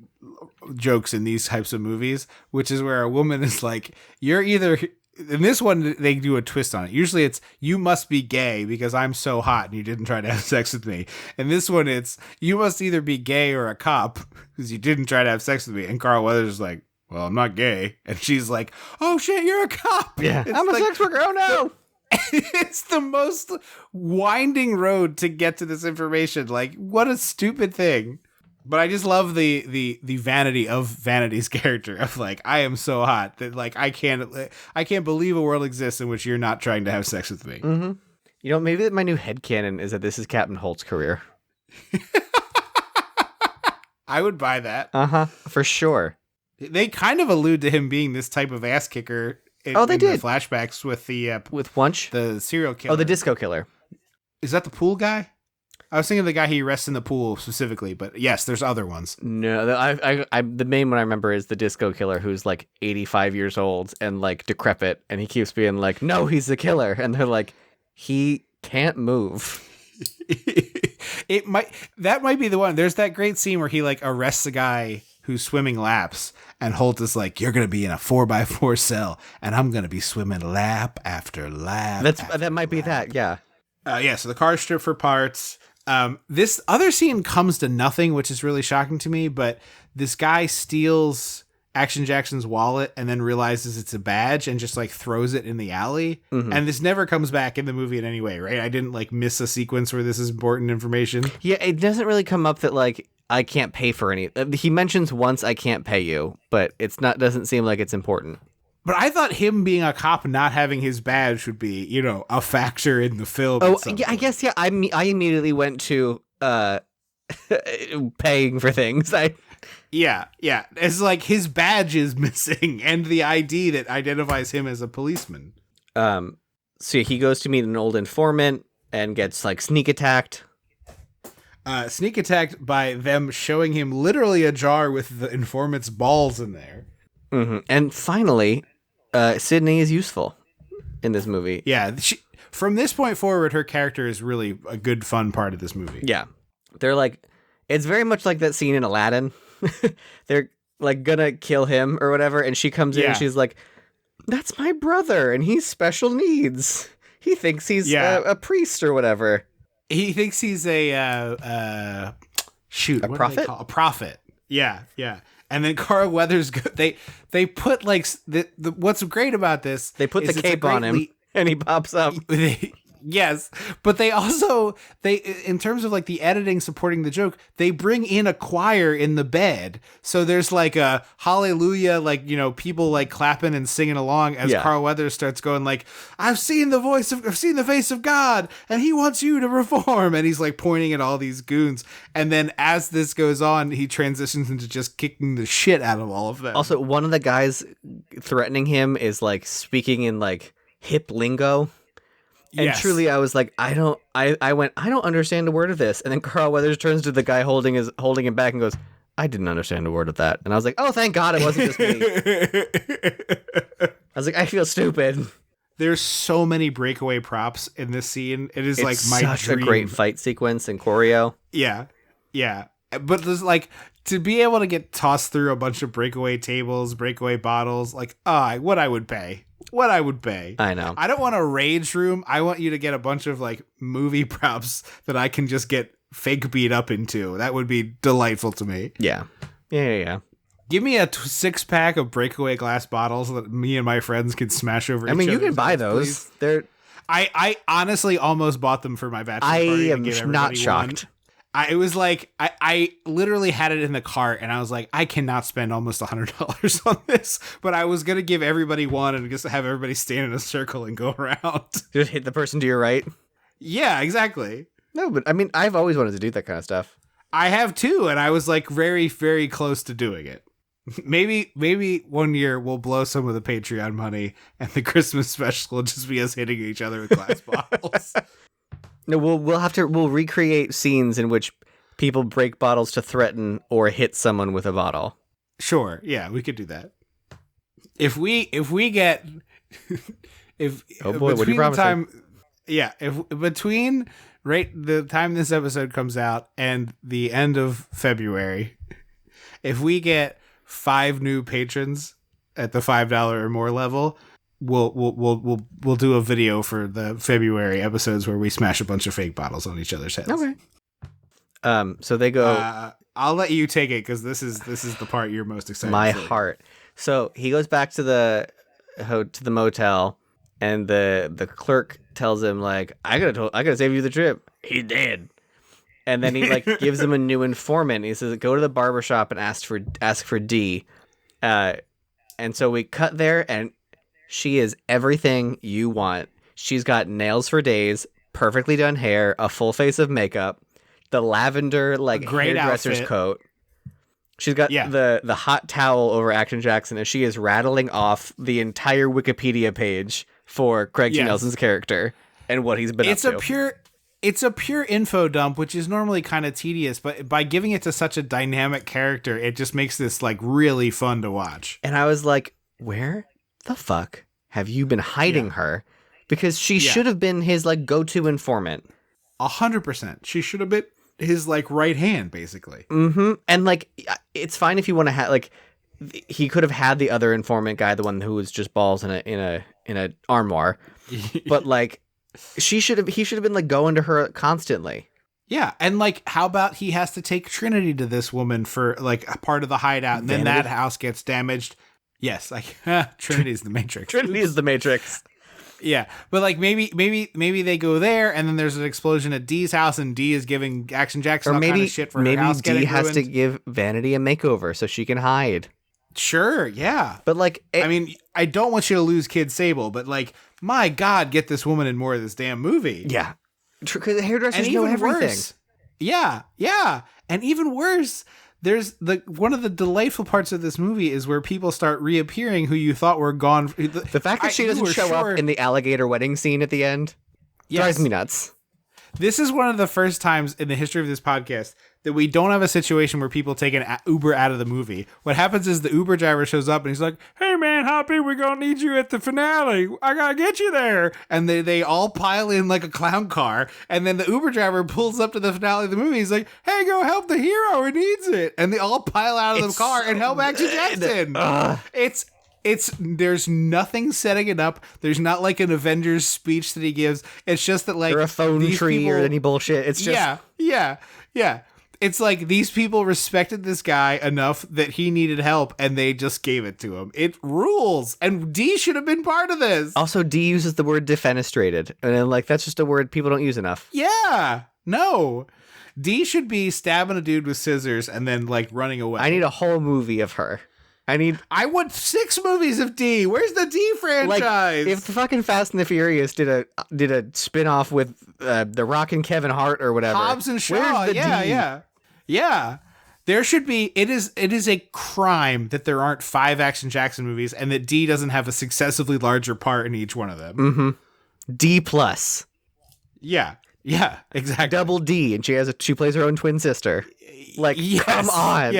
jokes in these types of movies, which is where a woman is like, you're either, in this one, they do a twist on it. Usually it's, you must be gay because I'm so hot and you didn't try to have sex with me. And this one, it's, you must either be gay or a cop because you didn't try to have sex with me. And Carl Weathers is like, well, I'm not gay. And she's like, oh shit, you're a cop. Yeah, It's I'm a like, sex worker. Oh no. it's the most winding road to get to this information. Like, what a stupid thing. But I just love the vanity of Vanity's character of like, I am so hot that like I can't believe a world exists in which you're not trying to have sex with me. Mm-hmm. You know, maybe my new headcanon is that this is Captain Holt's career. I would buy that. For sure. They kind of allude to him being this type of ass kicker. They in did. the flashbacks with the With Wunsch? the serial killer. Oh, the disco killer. Is that the pool guy? I was thinking of the guy he arrests in the pool specifically, but yes, there's other ones. No, the main one I remember is the disco killer who's like 85 years old and like decrepit, and he keeps being like, "No, he's the killer," and they're like, "He can't move." That might be the one. There's that great scene where he like arrests a guy who's swimming laps, and Holt is like, "You're gonna be in a 4x4 cell, and I'm gonna be swimming lap after lap." That might be that, yeah. Yeah. So the car stripped for parts. This other scene comes to nothing, which is really shocking to me. But this guy steals Action Jackson's wallet and then realizes it's a badge and just like throws it in the alley. Mm-hmm. And this never comes back in the movie in any way, right? I didn't like miss a sequence where this is important information. Yeah, it doesn't really come up that like I can't pay for any. He mentions once I can't pay you, but doesn't seem like it's important. But I thought him being a cop not having his badge would be, you know, a factor in the film. Oh, yeah, I guess, yeah. I immediately went to paying for things. Yeah. It's like his badge is missing and the ID that identifies him as a policeman. So he goes to meet an old informant and gets like sneak attacked. Sneak attacked by them showing him literally a jar with the informant's balls in there. Mm-hmm. And finally, Sydney is useful in this movie. Yeah, from this point forward, her character is really a good, fun part of this movie. Yeah. They're like, it's very much like that scene in Aladdin. They're like gonna kill him or whatever, and she comes in and she's like, "That's my brother, and he's special needs. He thinks he's a priest or whatever. He thinks he's a prophet? A prophet. Yeah. And then Carl Weathers, they put like what's great about this? They put the cape on him, and he pops up. Yes, but they in terms of like the editing supporting the joke, they bring in a choir in the bed. So there's like a hallelujah, like, you know, people like clapping and singing along as Carl Weathers starts going like, I've seen the face of God, and he wants you to reform. And he's like pointing at all these goons. And then as this goes on, he transitions into just kicking the shit out of all of them. Also, one of the guys threatening him is like speaking in like hip lingo. And truly, I was like, I don't understand a word of this. And then Carl Weathers turns to the guy holding him back and goes, I didn't understand a word of that. And I was like, oh, thank God it wasn't just me. I was like, I feel stupid. There's so many breakaway props in this scene. It's like my such dream. A great fight sequence and choreo. Yeah. But there's like, to be able to get tossed through a bunch of breakaway tables, breakaway bottles, like, what I would pay. I know. I don't want a rage room. I want you to get a bunch of like movie props that I can just get fake beat up into. That would be delightful to me. Yeah. Give me a 6-pack of breakaway glass bottles that me and my friends can smash over. I mean, you can buy those. Please. I honestly almost bought them for my bachelor party. I am not shocked. It was like, I literally had it in the cart, and I was like, I cannot spend almost $100 on this, but I was going to give everybody one and just have everybody stand in a circle and go around. Just hit the person to your right? Yeah, exactly. No, but I mean, I've always wanted to do that kind of stuff. I have too, and I was like very, very close to doing it. Maybe one year we'll blow some of the Patreon money, and the Christmas special will just be us hitting each other with glass bottles. No, we'll recreate scenes in which people break bottles to threaten or hit someone with a bottle. Sure, yeah, we could do that. If we get oh boy, what are you promising? If between the time this episode comes out and the end of February, if we get 5 new patrons at the $5 or more level, we'll do a video for the February episodes where we smash a bunch of fake bottles on each other's heads. Okay. So they go. I'll let you take it because this is the part you're most excited. My for. heart. So he goes back to the motel, and the clerk tells him like, I gotta save you the trip. He's dead. And then he like gives him a new informant. He says, "Go to the barbershop and ask for D." And so we cut there, and she is everything you want. She's got nails for days, perfectly done hair, a full face of makeup, the lavender like great hairdresser's outfit. coat. She's got the hot towel over Action Jackson, and she is rattling off the entire Wikipedia page for Craig T. Nelson's character and what he's been up to. It's a pure info dump, which is normally kind of tedious, but by giving it to such a dynamic character, it just makes this like really fun to watch. And I was like, where the fuck have you been hiding her? Because she should have been his like go-to informant. 100%. She should have been his like right hand, basically. Mm-hmm. And like, it's fine if you want to have like, he could have had the other informant guy, the one who was just balls in a armoire, but like, he should have been like going to her constantly. Yeah, and like, how about he has to take Trinity to this woman for like a part of the hideout, and then that house gets damaged. Yes, like Trinity's the Matrix. Trinity is the Matrix. Yeah, but like maybe they go there, and then there's an explosion at Dee's house, and Dee is giving Action Jackson all kind of shit for her house getting Dee has ruined. to give Vanity a makeover so she can hide. Sure, yeah, but like, I mean, I don't want you to lose Kid Sable, but like, my God, get this woman in more of this damn movie. Yeah, because hairdressers and know even everything. Worse, yeah, and even worse. There's one of the delightful parts of this movie is where people start reappearing who you thought were gone. The fact that she doesn't show up in the alligator wedding scene at the end drives me nuts. This is one of the first times in the history of this podcast that we don't have a situation where people take an Uber out of the movie. What happens is the Uber driver shows up and he's like, "Hey man, Hoppy, we're gonna need you at the finale. I gotta get you there." And they all pile in like a clown car. And then the Uber driver pulls up to the finale of the movie. He's like, "Hey, go help the hero. He needs it." And they all pile out of the car and help Action Jackson. There's nothing setting it up. There's not like an Avengers speech that he gives. It's just that like, or a phone tree or any bullshit. It's just yeah. It's like these people respected this guy enough that he needed help, and they just gave it to him. It rules, and D should have been part of this. Also, D uses the word defenestrated, and then, like, that's just a word people don't use enough. Yeah, no. D should be stabbing a dude with scissors and then like running away. I need a whole movie of her. I want 6 movies of D. Where's the D franchise? Like, if the fucking Fast and the Furious did a spin-off with The Rock and Kevin Hart or whatever. Hobbs and Shaw. Where's the D? Yeah. There should be. It is a crime that there aren't 5 Action Jackson movies and that D doesn't have a successively larger part in each one of them. Mm-hmm. D plus. Yeah, exactly. Double D, and she plays her own twin sister. Like, come on.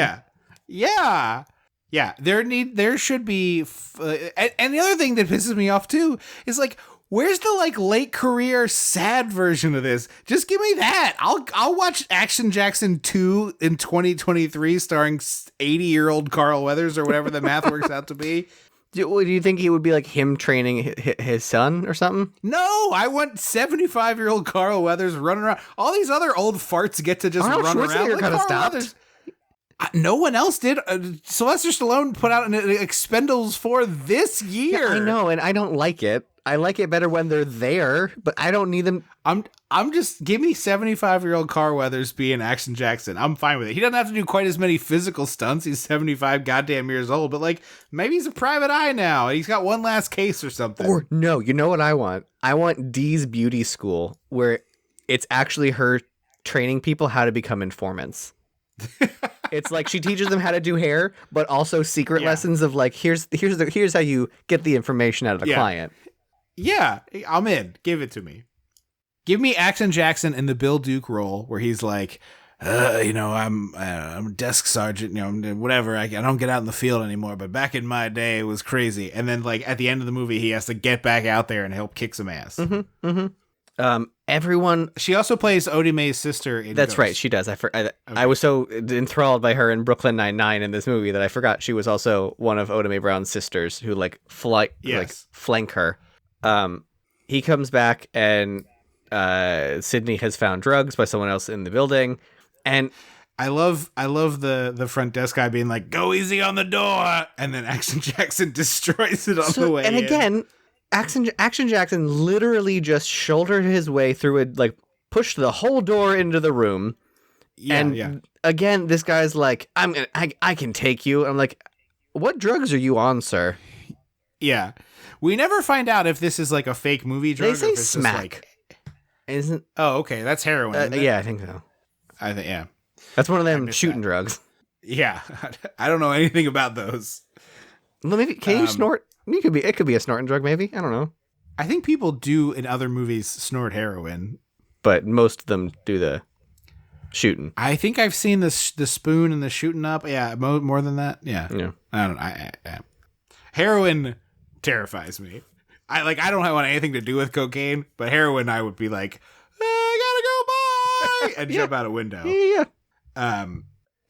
Yeah. There should be, and the other thing that pisses me off too is like, where's the like late career sad version of this? Just give me that. I'll watch Action Jackson 2 in 2023 starring 80-year-old Carl Weathers or whatever the math works out to be. Do you think it would be like him training his son or something? No, I want 75-year-old Carl Weathers running around. All these other old farts get to just Arnold run around. Schwarzenegger kind of stopped. No one else did. Sylvester Stallone put out an Expendables 4 this year. Yeah, I know, and I don't like it. I like it better when they're there, but I don't need them. I'm just, give me 75-year-old Carl Weathers being Action Jackson. I'm fine with it. He doesn't have to do quite as many physical stunts. He's 75 goddamn years old, but like maybe he's a private eye now. He's got one last case or something. Or no, you know what I want? I want Dee's beauty school where it's actually her training people how to become informants. It's like she teaches them how to do hair, but also secret lessons of like, here's how you get the information out of the client. Yeah, I'm in. Give it to me. Give me Action Jackson in the Bill Duke role where he's like, I'm a desk sergeant, whatever. I don't get out in the field anymore, but back in my day, it was crazy. And then like at the end of the movie, he has to get back out there and help kick some ass. Mm-hmm, mm-hmm. Everyone. She also plays Odie Mae's sister in That's Ghost. right, she does. I was so enthralled by her in Brooklyn Nine-Nine in this movie that I forgot she was also one of Oda Mae Brown's sisters who like flank her. He comes back and Sydney has found drugs by someone else in the building, and I love the front desk guy being like, "Go easy on the door," and then Action Jackson destroys it on the way. And again, Action Jackson literally just shouldered his way through it, like pushed the whole door into the room, Yeah, and yeah. again, this guy's like, I can take you. I'm like, what drugs are you on, sir? Yeah. We never find out if this is like a fake movie drug They say or if it's smack. just like... Isn't? Oh, okay. That's heroin. isn't it? Yeah, I think so. I think, yeah. That's one of them missed shooting that. drugs. Yeah. I don't know anything about those. Well, maybe can you snort? It could be a snorting drug, maybe. I don't know. I think people do in other movies snort heroin. But most of them do the shooting. I think I've seen the spoon and the shooting up. Yeah, more than that. Yeah. Yeah. I don't know. Heroin terrifies me. I don't want anything to do with cocaine, but heroin I would be like, I gotta go, bye, and jump out a window. Yeah.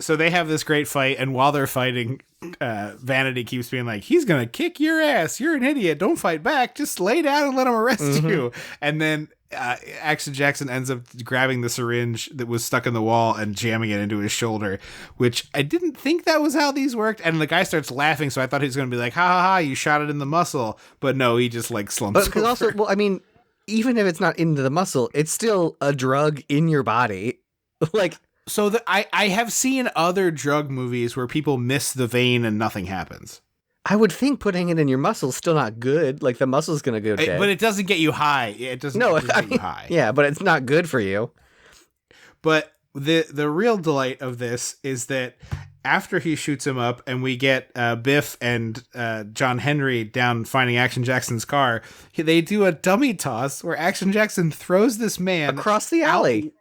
So they have this great fight, and while they're fighting, Vanity keeps being like, he's gonna kick your ass. You're an idiot. Don't fight back. Just lay down and let him arrest you. And then Action Jackson ends up grabbing the syringe that was stuck in the wall and jamming it into his shoulder, which I didn't think that was how these worked. And the guy starts laughing, so I thought he was going to be like, ha ha ha, you shot it in the muscle. But no, he just like slumps But because over. also, well, I mean, even if it's not into the muscle, it's still a drug in your body. Like, So I have seen other drug movies where people miss the vein and nothing happens. I would think putting it in your muscle's still not good. Like, the muscle's going to go dead. But it doesn't get you high. It doesn't, No, it doesn't I get mean, you high. yeah, but it's not good for you. But the real delight of this is that after he shoots him up and we get Biff and John Henry down finding Action Jackson's car, they do a dummy toss where Action Jackson throws this man Across the alley.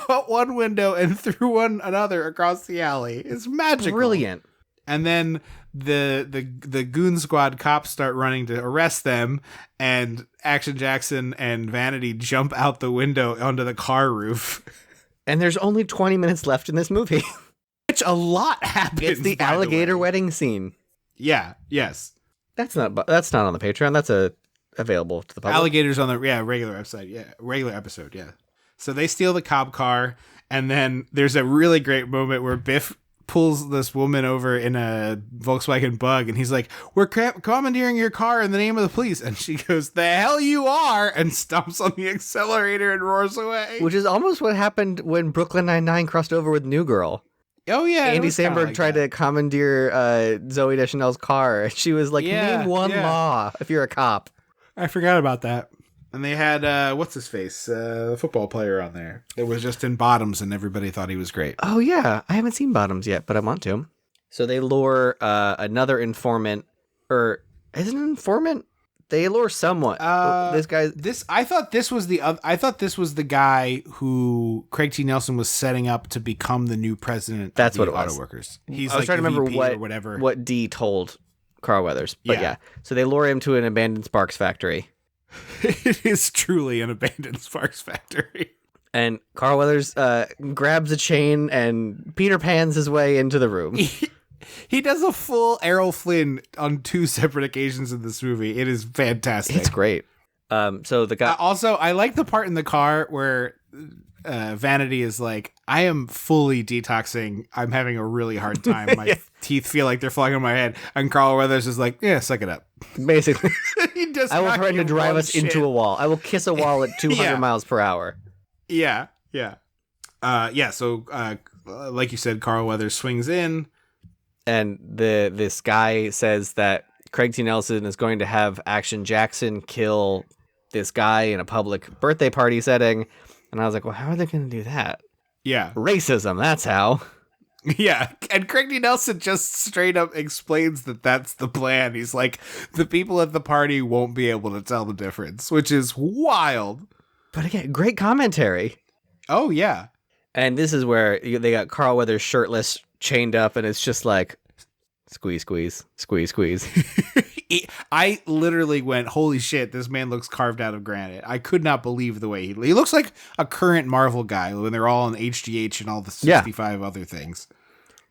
out one window and through another across the alley. It's magical. Brilliant. And then the Goon Squad cops start running to arrest them, and Action Jackson and Vanity jump out the window onto the car roof. And there's only 20 minutes left in this movie. Which a lot happens. It's the by alligator way. wedding scene. Yeah, yes. That's not on the Patreon. That's available to the public. Alligators on the regular website. Yeah, regular episode. Yeah. So they steal the cop car, and then there's a really great moment where Biff pulls this woman over in a Volkswagen Bug, and he's like, "We're commandeering your car in the name of the police," and she goes, "The hell you are," and stomps on the accelerator and roars away. Which is almost what happened when Brooklyn Nine-Nine crossed over with New Girl. Oh yeah, Andy Samberg tried to commandeer Zoe Deschanel's car. She was like, "Name one law if you're a cop." I forgot about that. And they had what's his face, the football player on there. It was just in bottoms, and everybody thought he was great. Oh yeah, I haven't seen Bottoms yet, but I want to. So they lure another informant, or is it an informant? They lure someone. This guy. I thought this was the guy who Craig T. Nelson was setting up to become the new president. That's of the what it was. Auto Workers. He's I was trying to remember whatever. what D told Carl Weathers, but Yeah. yeah. So they lure him to an abandoned Sparks factory. It is truly an abandoned Sparks factory. And Carl Weathers grabs a chain and Peter Pans his way into the room. He does a full Errol Flynn on 2 separate occasions in this movie. It is fantastic. It's great. So the guy Also, I like the part in the car where Vanity is like, I am fully detoxing. I'm having a really hard time. My teeth feel like they're falling on my head. And Carl Weathers is like, yeah, suck it up. basically, He does I will not threaten to give drive one us shit. into a wall. I will kiss a wall at 200 Yeah. miles per hour. Yeah, yeah. So, like you said, Carl Weathers swings in. And this guy says that Craig T. Nelson is going to have Action Jackson kill this guy in a public birthday party setting. And I was like, well, how are they going to do that? Yeah. Racism, that's how. Yeah. And Craig D. Nelson just straight up explains that that's the plan. He's like, the people at the party won't be able to tell the difference, which is wild. But again, great commentary. Oh, yeah. And this is where they got Carl Weathers shirtless, chained up, and it's just like, squeeze, squeeze, squeeze, squeeze. I literally went, holy shit, this man looks carved out of granite. I could not believe the way he looks like a current Marvel guy when they're all in HGH and all the 65 other things.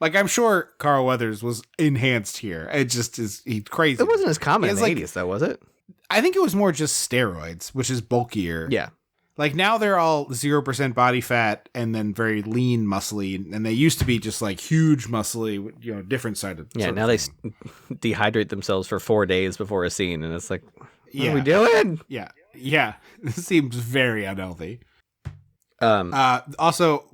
Like, I'm sure Carl Weathers was enhanced here. It just is, he's crazy. It wasn't as common in the like, 80s, though, was it? I think it was more just steroids, which is bulkier. Yeah. Like, now they're all 0% body fat and then very lean, muscly. And they used to be just like huge, muscly, different sided. Yeah, now they dehydrate themselves for 4 days before a scene. And it's like, what Yeah. are we doing? Yeah. Yeah. This seems very unhealthy. Also,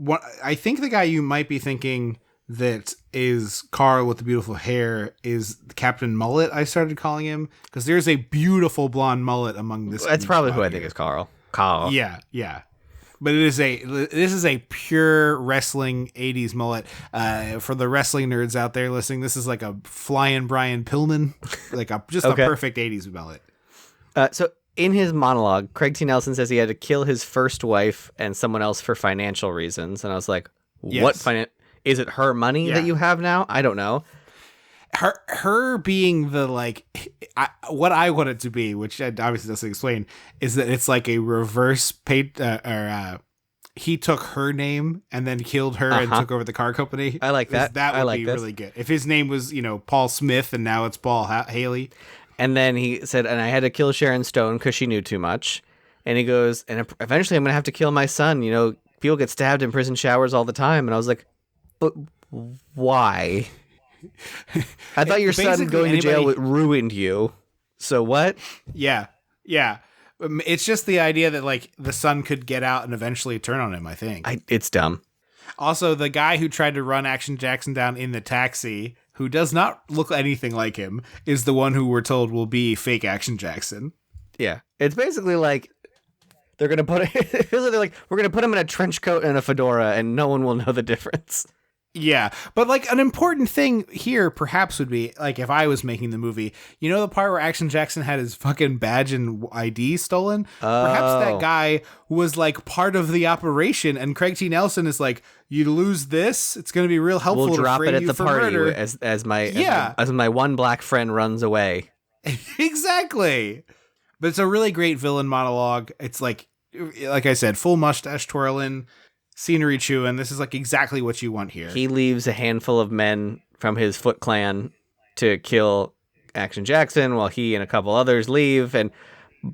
I think the guy you might be thinking that is Carl with the beautiful hair is Captain Mullet. I started calling him because there's a beautiful blonde mullet among this. That's probably who I think is Carl. Yeah, yeah. But this is a pure wrestling 80s mullet. For the wrestling nerds out there listening, this is like a flying Brian Pillman, like a perfect 80s mullet. So in his monologue, Craig T. Nelson says he had to kill his first wife and someone else for financial reasons. And I was like, Yes. Is it her money that you have now? I don't know. Her being the what I want it to be, which obviously doesn't explain, is that it's like a reverse he took her name and then killed her and took over the car company. I like that. That would be really good if his name was Paul Smith and now it's Paul Haley. And then he said, and I had to kill Sharon Stone because she knew too much. And he goes, and eventually I'm gonna have to kill my son. People get stabbed in prison showers all the time. And I was like, but why? I thought your son going to jail ruined you. So what? Yeah. It's just the idea that the son could get out and eventually turn on him, I think. It's dumb. Also, the guy who tried to run Action Jackson down in the taxi, who does not look anything like him, is the one who we're told will be fake Action Jackson. Yeah. It's basically like they're going to we're going to put him in a trench coat and a fedora and no one will know the difference. Yeah, but an important thing here perhaps would be if I was making the movie, the part where Action Jackson had his fucking badge and ID stolen. Perhaps that guy was part of the operation, and Craig T. Nelson is like, you lose this, it's going to be real helpful. We'll to drop frame it at you the for party murder. as my one black friend runs away. Exactly, but it's a really great villain monologue. It's like I said, full mustache twirling. Scenery chewing. This is exactly what you want here. He leaves a handful of men from his Foot Clan to kill Action Jackson while he and a couple others leave. And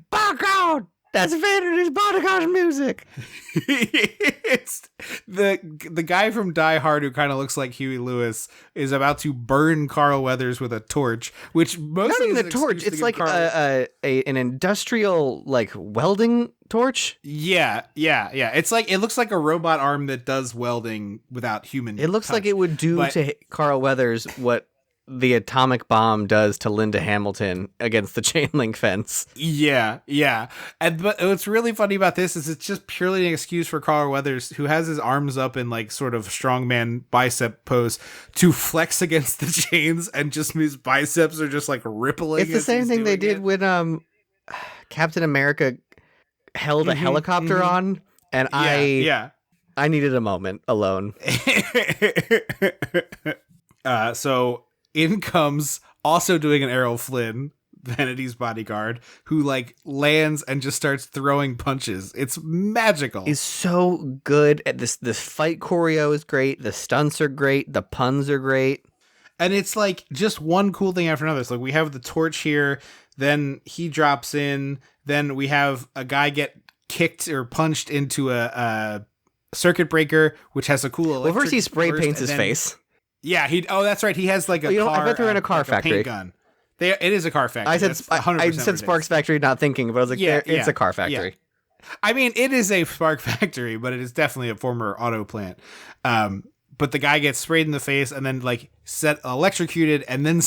by God, that's Vader and his bodyguard music. It's the guy from Die Hard who kind of looks like Huey Lewis is about to burn Carl Weathers with a torch, which mostly not even a torch. It's like an industrial welding torch. Yeah. It's it looks like a robot arm that does welding without human. It looks touch. like it would do to Carl Weathers what the atomic bomb does to Linda Hamilton against the chain link fence. Yeah. But what's really funny about this is it's just purely an excuse for Carl Weathers, who has his arms up in sort of strongman bicep pose, to flex against the chains, and just his biceps are just rippling. It's the same thing they did when Captain America held a helicopter on, and I needed a moment alone. So in comes, also doing an Errol Flynn, Vanity's bodyguard, who lands and just starts throwing punches. It's magical. He's so good at this. This fight choreo is great. The stunts are great. The puns are great. And it's just one cool thing after another. It's we have the torch here, then he drops in, then we have a guy get kicked or punched into a circuit breaker, which has a cool electric Well, first he spray burst, paints his then, face. Yeah, that's right. He has a car. I bet they're in a car factory. Paint gun. It is a car factory. I said Sparks Factory, not thinking, but I was like, it's a car factory. Yeah. I mean, it is a spark factory, but it is definitely a former auto plant. But the guy gets sprayed in the face and then electrocuted, and then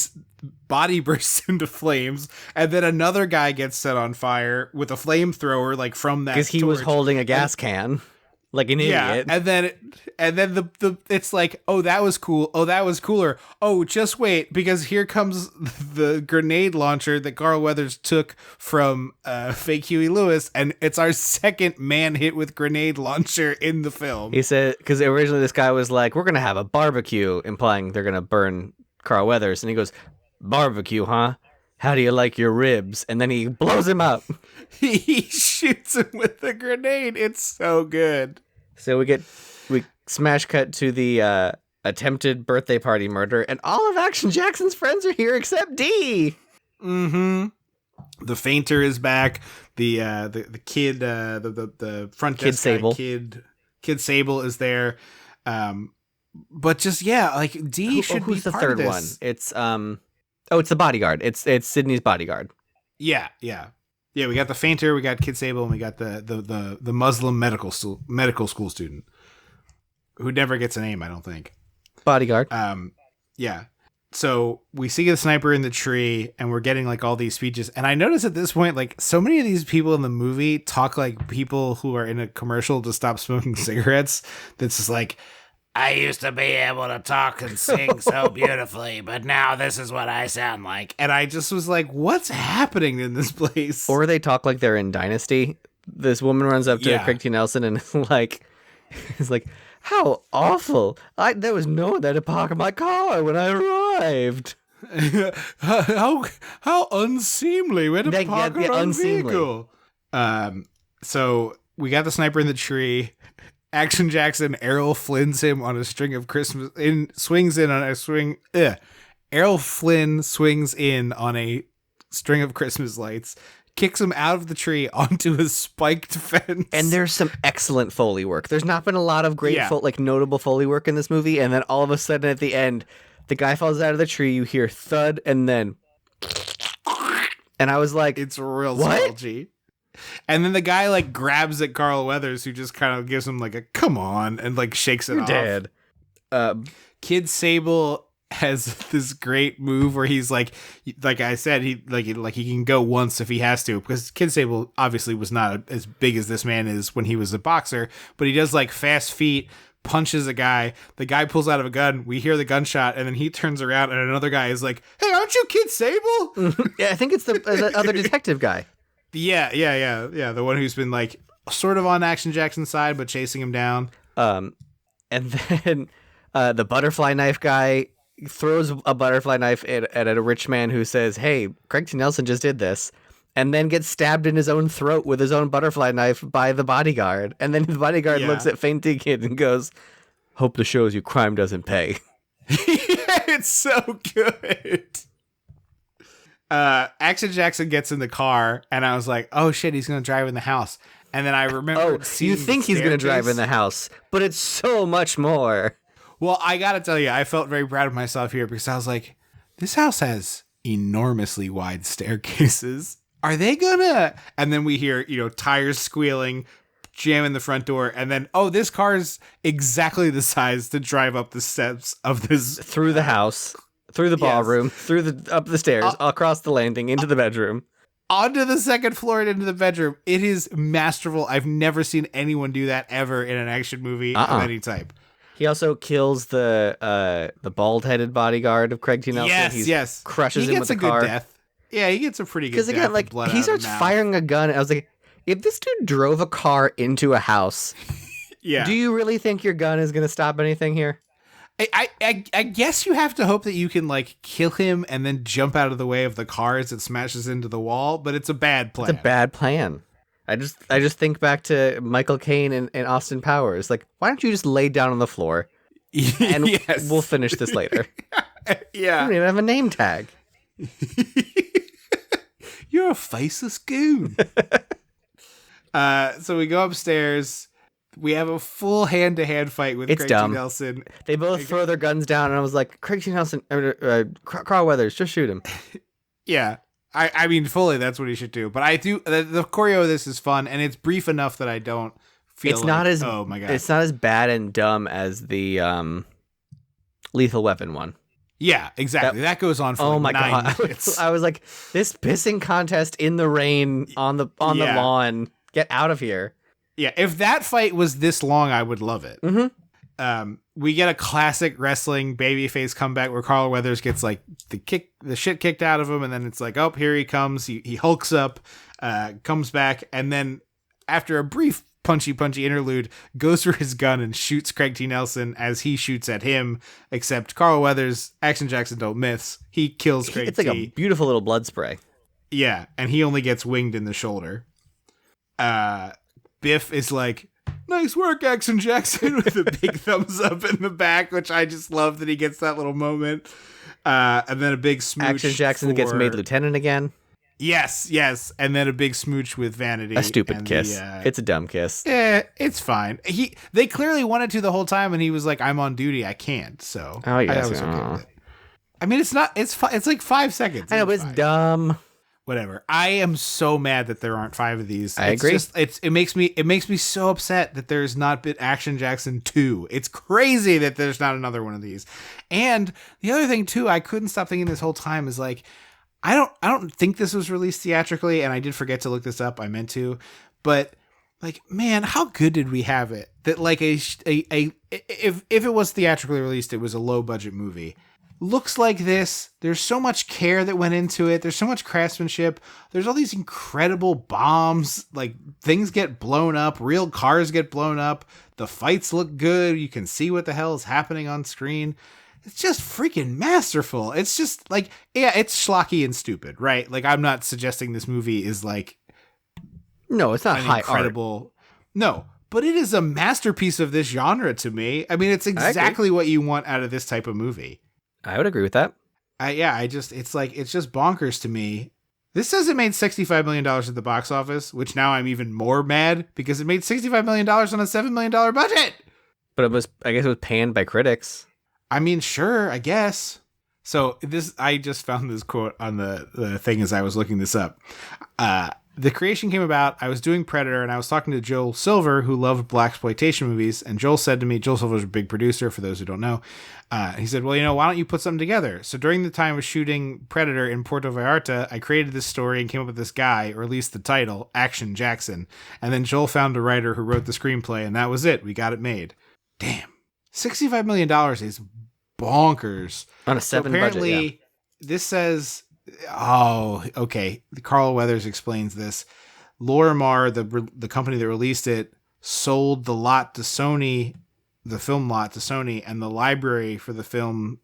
body bursts into flames, and then another guy gets set on fire with a flamethrower from that, because he was holding a gas can. Like an idiot. And then the it's oh, that was cool. Oh, that was cooler. Oh, just wait, because here comes the grenade launcher that Carl Weathers took from fake Huey Lewis, and it's our second man hit with grenade launcher in the film. He said, because originally this guy was like, we're going to have a barbecue, implying they're going to burn Carl Weathers. And he goes, barbecue, huh? How do you like your ribs? And then he blows him up. He shoots him with the grenade. It's so good. So we smash cut to the attempted birthday party murder, and all of Action Jackson's friends are here except D. Mm-hmm. The fainter is back. The kid, the front desk Sable. Kid Sable is there. But just D should be who's the part third of one? this. It's it's the bodyguard. It's Sydney's bodyguard. Yeah. Yeah, we got the fainter, we got Kid Sable, and we got the Muslim medical school student who never gets a name, I don't think. Bodyguard. Yeah. So we see the sniper in the tree, and we're getting like all these speeches. And I notice at this point, like so many of these people in the movie talk like people who are in a commercial to stop smoking cigarettes. That's just like, I used to be able to talk and sing so beautifully, but now this is what I sound like. And I just was like, what's happening in this place? Or they talk like they're in Dynasty. This woman runs up to Yeah. Craig T. Nelson and is like, how awful. There was no one there to park my car when I arrived. how unseemly. Way to Yeah, park yeah, our own unseemly. vehicle. So we got the sniper in the tree. Action Jackson Errol Flynn's him on a string of Christmas swings in on a swing. Errol Flynn swings in on a string of Christmas lights, kicks him out of the tree onto a spiked fence. And there's some excellent Foley work. There's not been a lot of great, Yeah. notable Foley work in this movie. And then all of a sudden at the end, the guy falls out of the tree. You hear thud and then. And I was like, It's real What? salty. And then the guy like grabs at Carl Weathers, who just kind of gives him like a come on and like shakes it you're off. dead. Kid Sable has this great move where he's like I said, he can go once if he has to, because Kid Sable obviously was not as big as this man is when he was a boxer, but he does like fast feet, punches a guy, the guy pulls out of a gun, we hear the gunshot, and then he turns around and another guy is like, hey, aren't you Kid Sable? Yeah, I think it's the other detective guy. Yeah, the one who's been like sort of on Action Jackson's side but chasing him down. And then the butterfly knife guy throws a butterfly knife at a rich man who says, hey, Craig T. Nelson just did this, and then gets stabbed in his own throat with his own butterfly knife by the bodyguard. And then the bodyguard looks at Fainty Kid and goes, hope this shows you crime doesn't pay. It's so good. Action Jackson gets in the car, and I was like, oh shit, he's gonna drive in the house. And then I remember You think he's going to drive in the house, but it's so much more. Well, I gotta tell you, I felt very proud of myself here because I was like, this house has enormously wide staircases. Are they gonna? And then we hear, tires squealing, jamming the front door, and then, oh, this car's exactly the size to drive up the steps of this. Through the house, through the ballroom, up the stairs, across the landing, into the bedroom. Onto the second floor and into the bedroom. It is masterful. I've never seen anyone do that ever in an action movie of any type. He also kills the bald-headed bodyguard of Craig T. Nelson. Yes. Crushes he him gets with a the car. good death. Yeah, he gets a pretty good Because death. again, with blood he out of starts his mouth. firing a gun, and I was like, if this dude drove a car into a house, Yeah. do you really think your gun is going to stop anything here? I guess you have to hope that you can like kill him and then jump out of the way of the car as it smashes into the wall, but it's a bad plan. It's a bad plan. I just think back to Michael Caine and Austin Powers. Like, why don't you just lay down on the floor and Yes. we'll finish this later. I Yeah. don't even have a name tag. You're a faceless goon. So we go upstairs. We have a full hand-to-hand fight with It's Craig dumb. T. Nelson. They both throw their guns down, and I was like, Craig T. Nelson, Carl Weathers, just shoot him. Yeah. I mean, fully, that's what he should do. But I do, the choreo of this is fun, and it's brief enough that I don't feel It's not as oh my God. It's not as bad and dumb as the Lethal Weapon one. Yeah, exactly. That goes on for Oh my 9 god! minutes. I was like, this pissing contest in the rain on the Yeah. lawn. Get out of here! Yeah, if that fight was this long, I would love it. Mm-hmm. We get a classic wrestling babyface comeback where Carl Weathers gets like the shit kicked out of him, and then it's like, oh, here he comes. He hulks up, comes back, and then after a brief punchy interlude, goes for his gun and shoots Craig T. Nelson as he shoots at him. Except Carl Weathers, Action Jackson don't miss. He kills Craig It's like T. a beautiful little blood spray. Yeah, and he only gets winged in the shoulder. Biff is like, nice work, Action Jackson, with a big thumbs up in the back, which I just love that he gets that little moment. And then a big smooch. Action Jackson gets made lieutenant again. Yes. And then a big smooch with Vanity. A stupid and kiss. It's a dumb kiss. Yeah, it's fine. They clearly wanted to the whole time, and he was like, I'm on duty, I can't. So Oh, yes. I was okay with it. I mean, it's not. It's like 5 seconds. I know, but it's fine. dumb. whatever. I am so mad that there aren't 5 of these. I agree. It makes me so upset that there's not been Action Jackson 2. It's crazy that there's not another one of these. And the other thing too, I couldn't stop thinking this whole time is like, I don't think this was released theatrically, and I did forget to look this up. I meant to, but like, man, how good did we have it? That like if it was theatrically released, it was a low budget movie. Looks like this. There's so much care that went into it. There's so much craftsmanship. There's all these incredible bombs. Like, things get blown up. Real cars get blown up. The fights look good. You can see what the hell is happening on screen. It's just freaking masterful. It's just like, yeah, it's schlocky and stupid, right? Like, I'm not suggesting this movie is like, no, it's not high incredible. Art. No, but it is a masterpiece of this genre to me. I mean, it's exactly what you want out of this type of movie. I would agree with that. It's just bonkers to me. This says it made $65 million at the box office, which now I'm even more mad because it made $65 million on a $7 million budget. But I guess it was panned by critics. I mean, sure, I guess. So I just found this quote on the thing as I was looking this up. The creation came about, I was doing Predator, and I was talking to Joel Silver, who loved blaxploitation movies, and Joel said to me, Joel Silver's a big producer, for those who don't know, he said, well, why don't you put something together? So during the time of shooting Predator in Puerto Vallarta, I created this story and came up with this guy, or at least the title, Action Jackson, and then Joel found a writer who wrote the screenplay, and that was it. We got it made. Damn. $65 million is bonkers. On a 7 budget, yeah. This says... Oh, okay. Carl Weathers explains this. Lorimar, the company that released it, sold the lot to Sony, the film lot to Sony, and the library for the film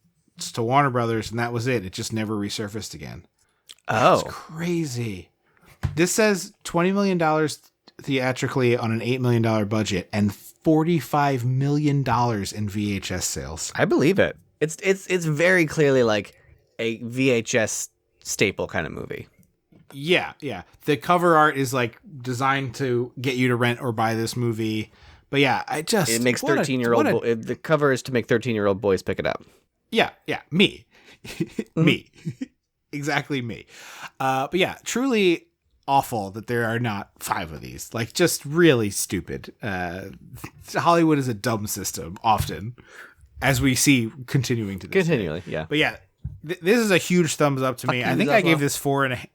to Warner Brothers, and that was it. It just never resurfaced again. Oh. That's crazy. This says $20 million theatrically on an $8 million budget and $45 million in VHS sales. I believe it. It's very clearly like a VHS staple kind of movie. Yeah. The cover art is like designed to get you to rent or buy this movie. But yeah, it makes 13-year-old the cover is to make 13-year-old boys pick it up. Yeah, me. Me. Exactly me. But yeah, truly awful that there are not 5 of these. Like, just really stupid. Hollywood is a dumb system often, as we see continuing to this. Continually, yeah. But yeah, this is a huge thumbs up to me. I think I gave this 4.5.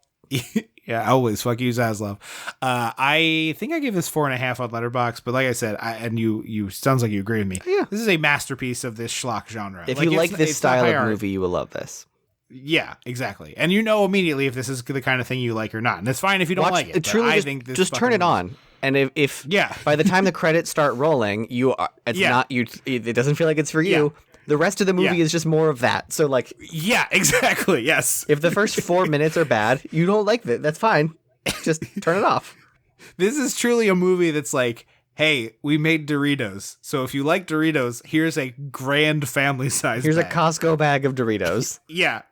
Yeah, always fuck you, Zaslav. I think I gave this 4.5 on Letterboxd, but like I said, you sounds like you agree with me. Yeah, this is a masterpiece of this schlock genre. If you like this style of movie, you will love this. Yeah, exactly. And you know immediately if this is the kind of thing you like or not. And it's fine if you don't like it. Truly, I think this just turn it on. And if by the time the credits start rolling, it doesn't feel like it's for you. Yeah. The rest of the movie is just more of that. So like, yeah, exactly. Yes. If the first 4 minutes are bad, you don't like it. That's fine. Just turn it off. This is truly a movie that's like, hey, we made Doritos. So if you like Doritos, here's a grand family size. Here's a Costco bag of Doritos. Yeah.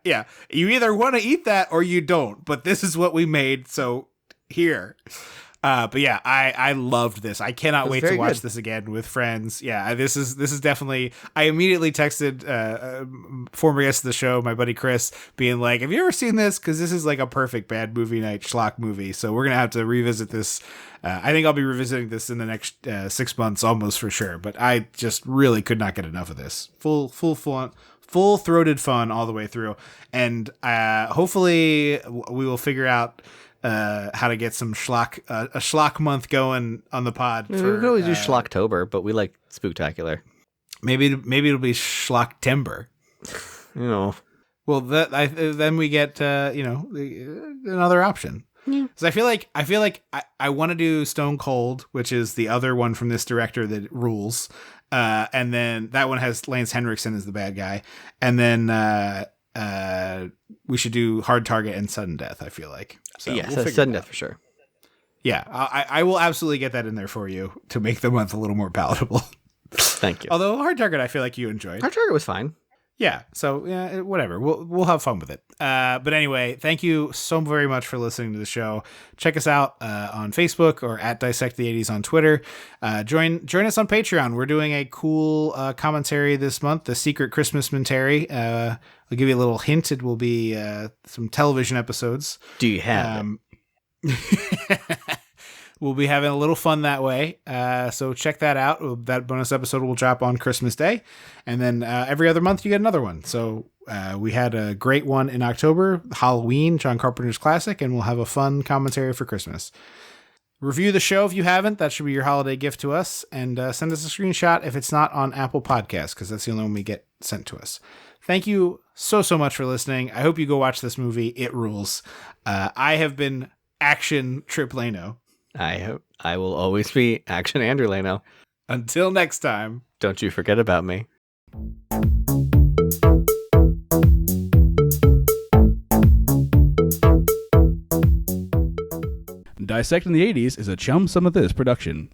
You either want to eat that or you don't. But this is what we made. So here. But yeah, I loved this. I cannot wait to watch this again with friends. Yeah, this is definitely. I immediately texted former guest of the show, my buddy Chris, being like, "Have you ever seen this? Because this is like a perfect bad movie night schlock movie. So we're gonna have to revisit this. I think I'll be revisiting this in the next 6 months, almost for sure. But I just really could not get enough of this. Full-throated fun all the way through, and hopefully we will figure out how to get some schlock, a schlock month going on the pod. We could always do Schlocktober, but we like Spooktacular. Maybe it'll be Schlocktember. Well, then we get another option. Because I feel like I want to do Stone Cold, which is the other one from this director that rules, and then that one has Lance Henriksen as the bad guy, and then we should do Hard Target and Sudden Death. I feel like Sudden Death for sure. Yeah, I will absolutely get that in there for you to make the month a little more palatable. Thank you. Although Hard Target, I feel like you enjoyed. Hard Target was fine. Yeah, so whatever. We'll have fun with it. But anyway, thank you so very much for listening to the show. Check us out on Facebook or at Dissect the 80s on Twitter. Join us on Patreon. We're doing a cool commentary this month, the Secret Christmas Mentary. I'll give you a little hint. It will be some television episodes. Do you have it? We'll be having a little fun that way. So check that out. That bonus episode will drop on Christmas Day. And then every other month you get another one. So we had a great one in October, Halloween, John Carpenter's classic, and we'll have a fun commentary for Christmas. Review the show if you haven't. That should be your holiday gift to us. And send us a screenshot if it's not on Apple Podcasts, because that's the only one we get sent to us. Thank you so much for listening. I hope you go watch this movie. It rules. I have been Action Tripp Lano. I will always be Action Andrew Lano. Until next time. Don't you forget about me. Dissecting the 80s is a Chum Some of This production.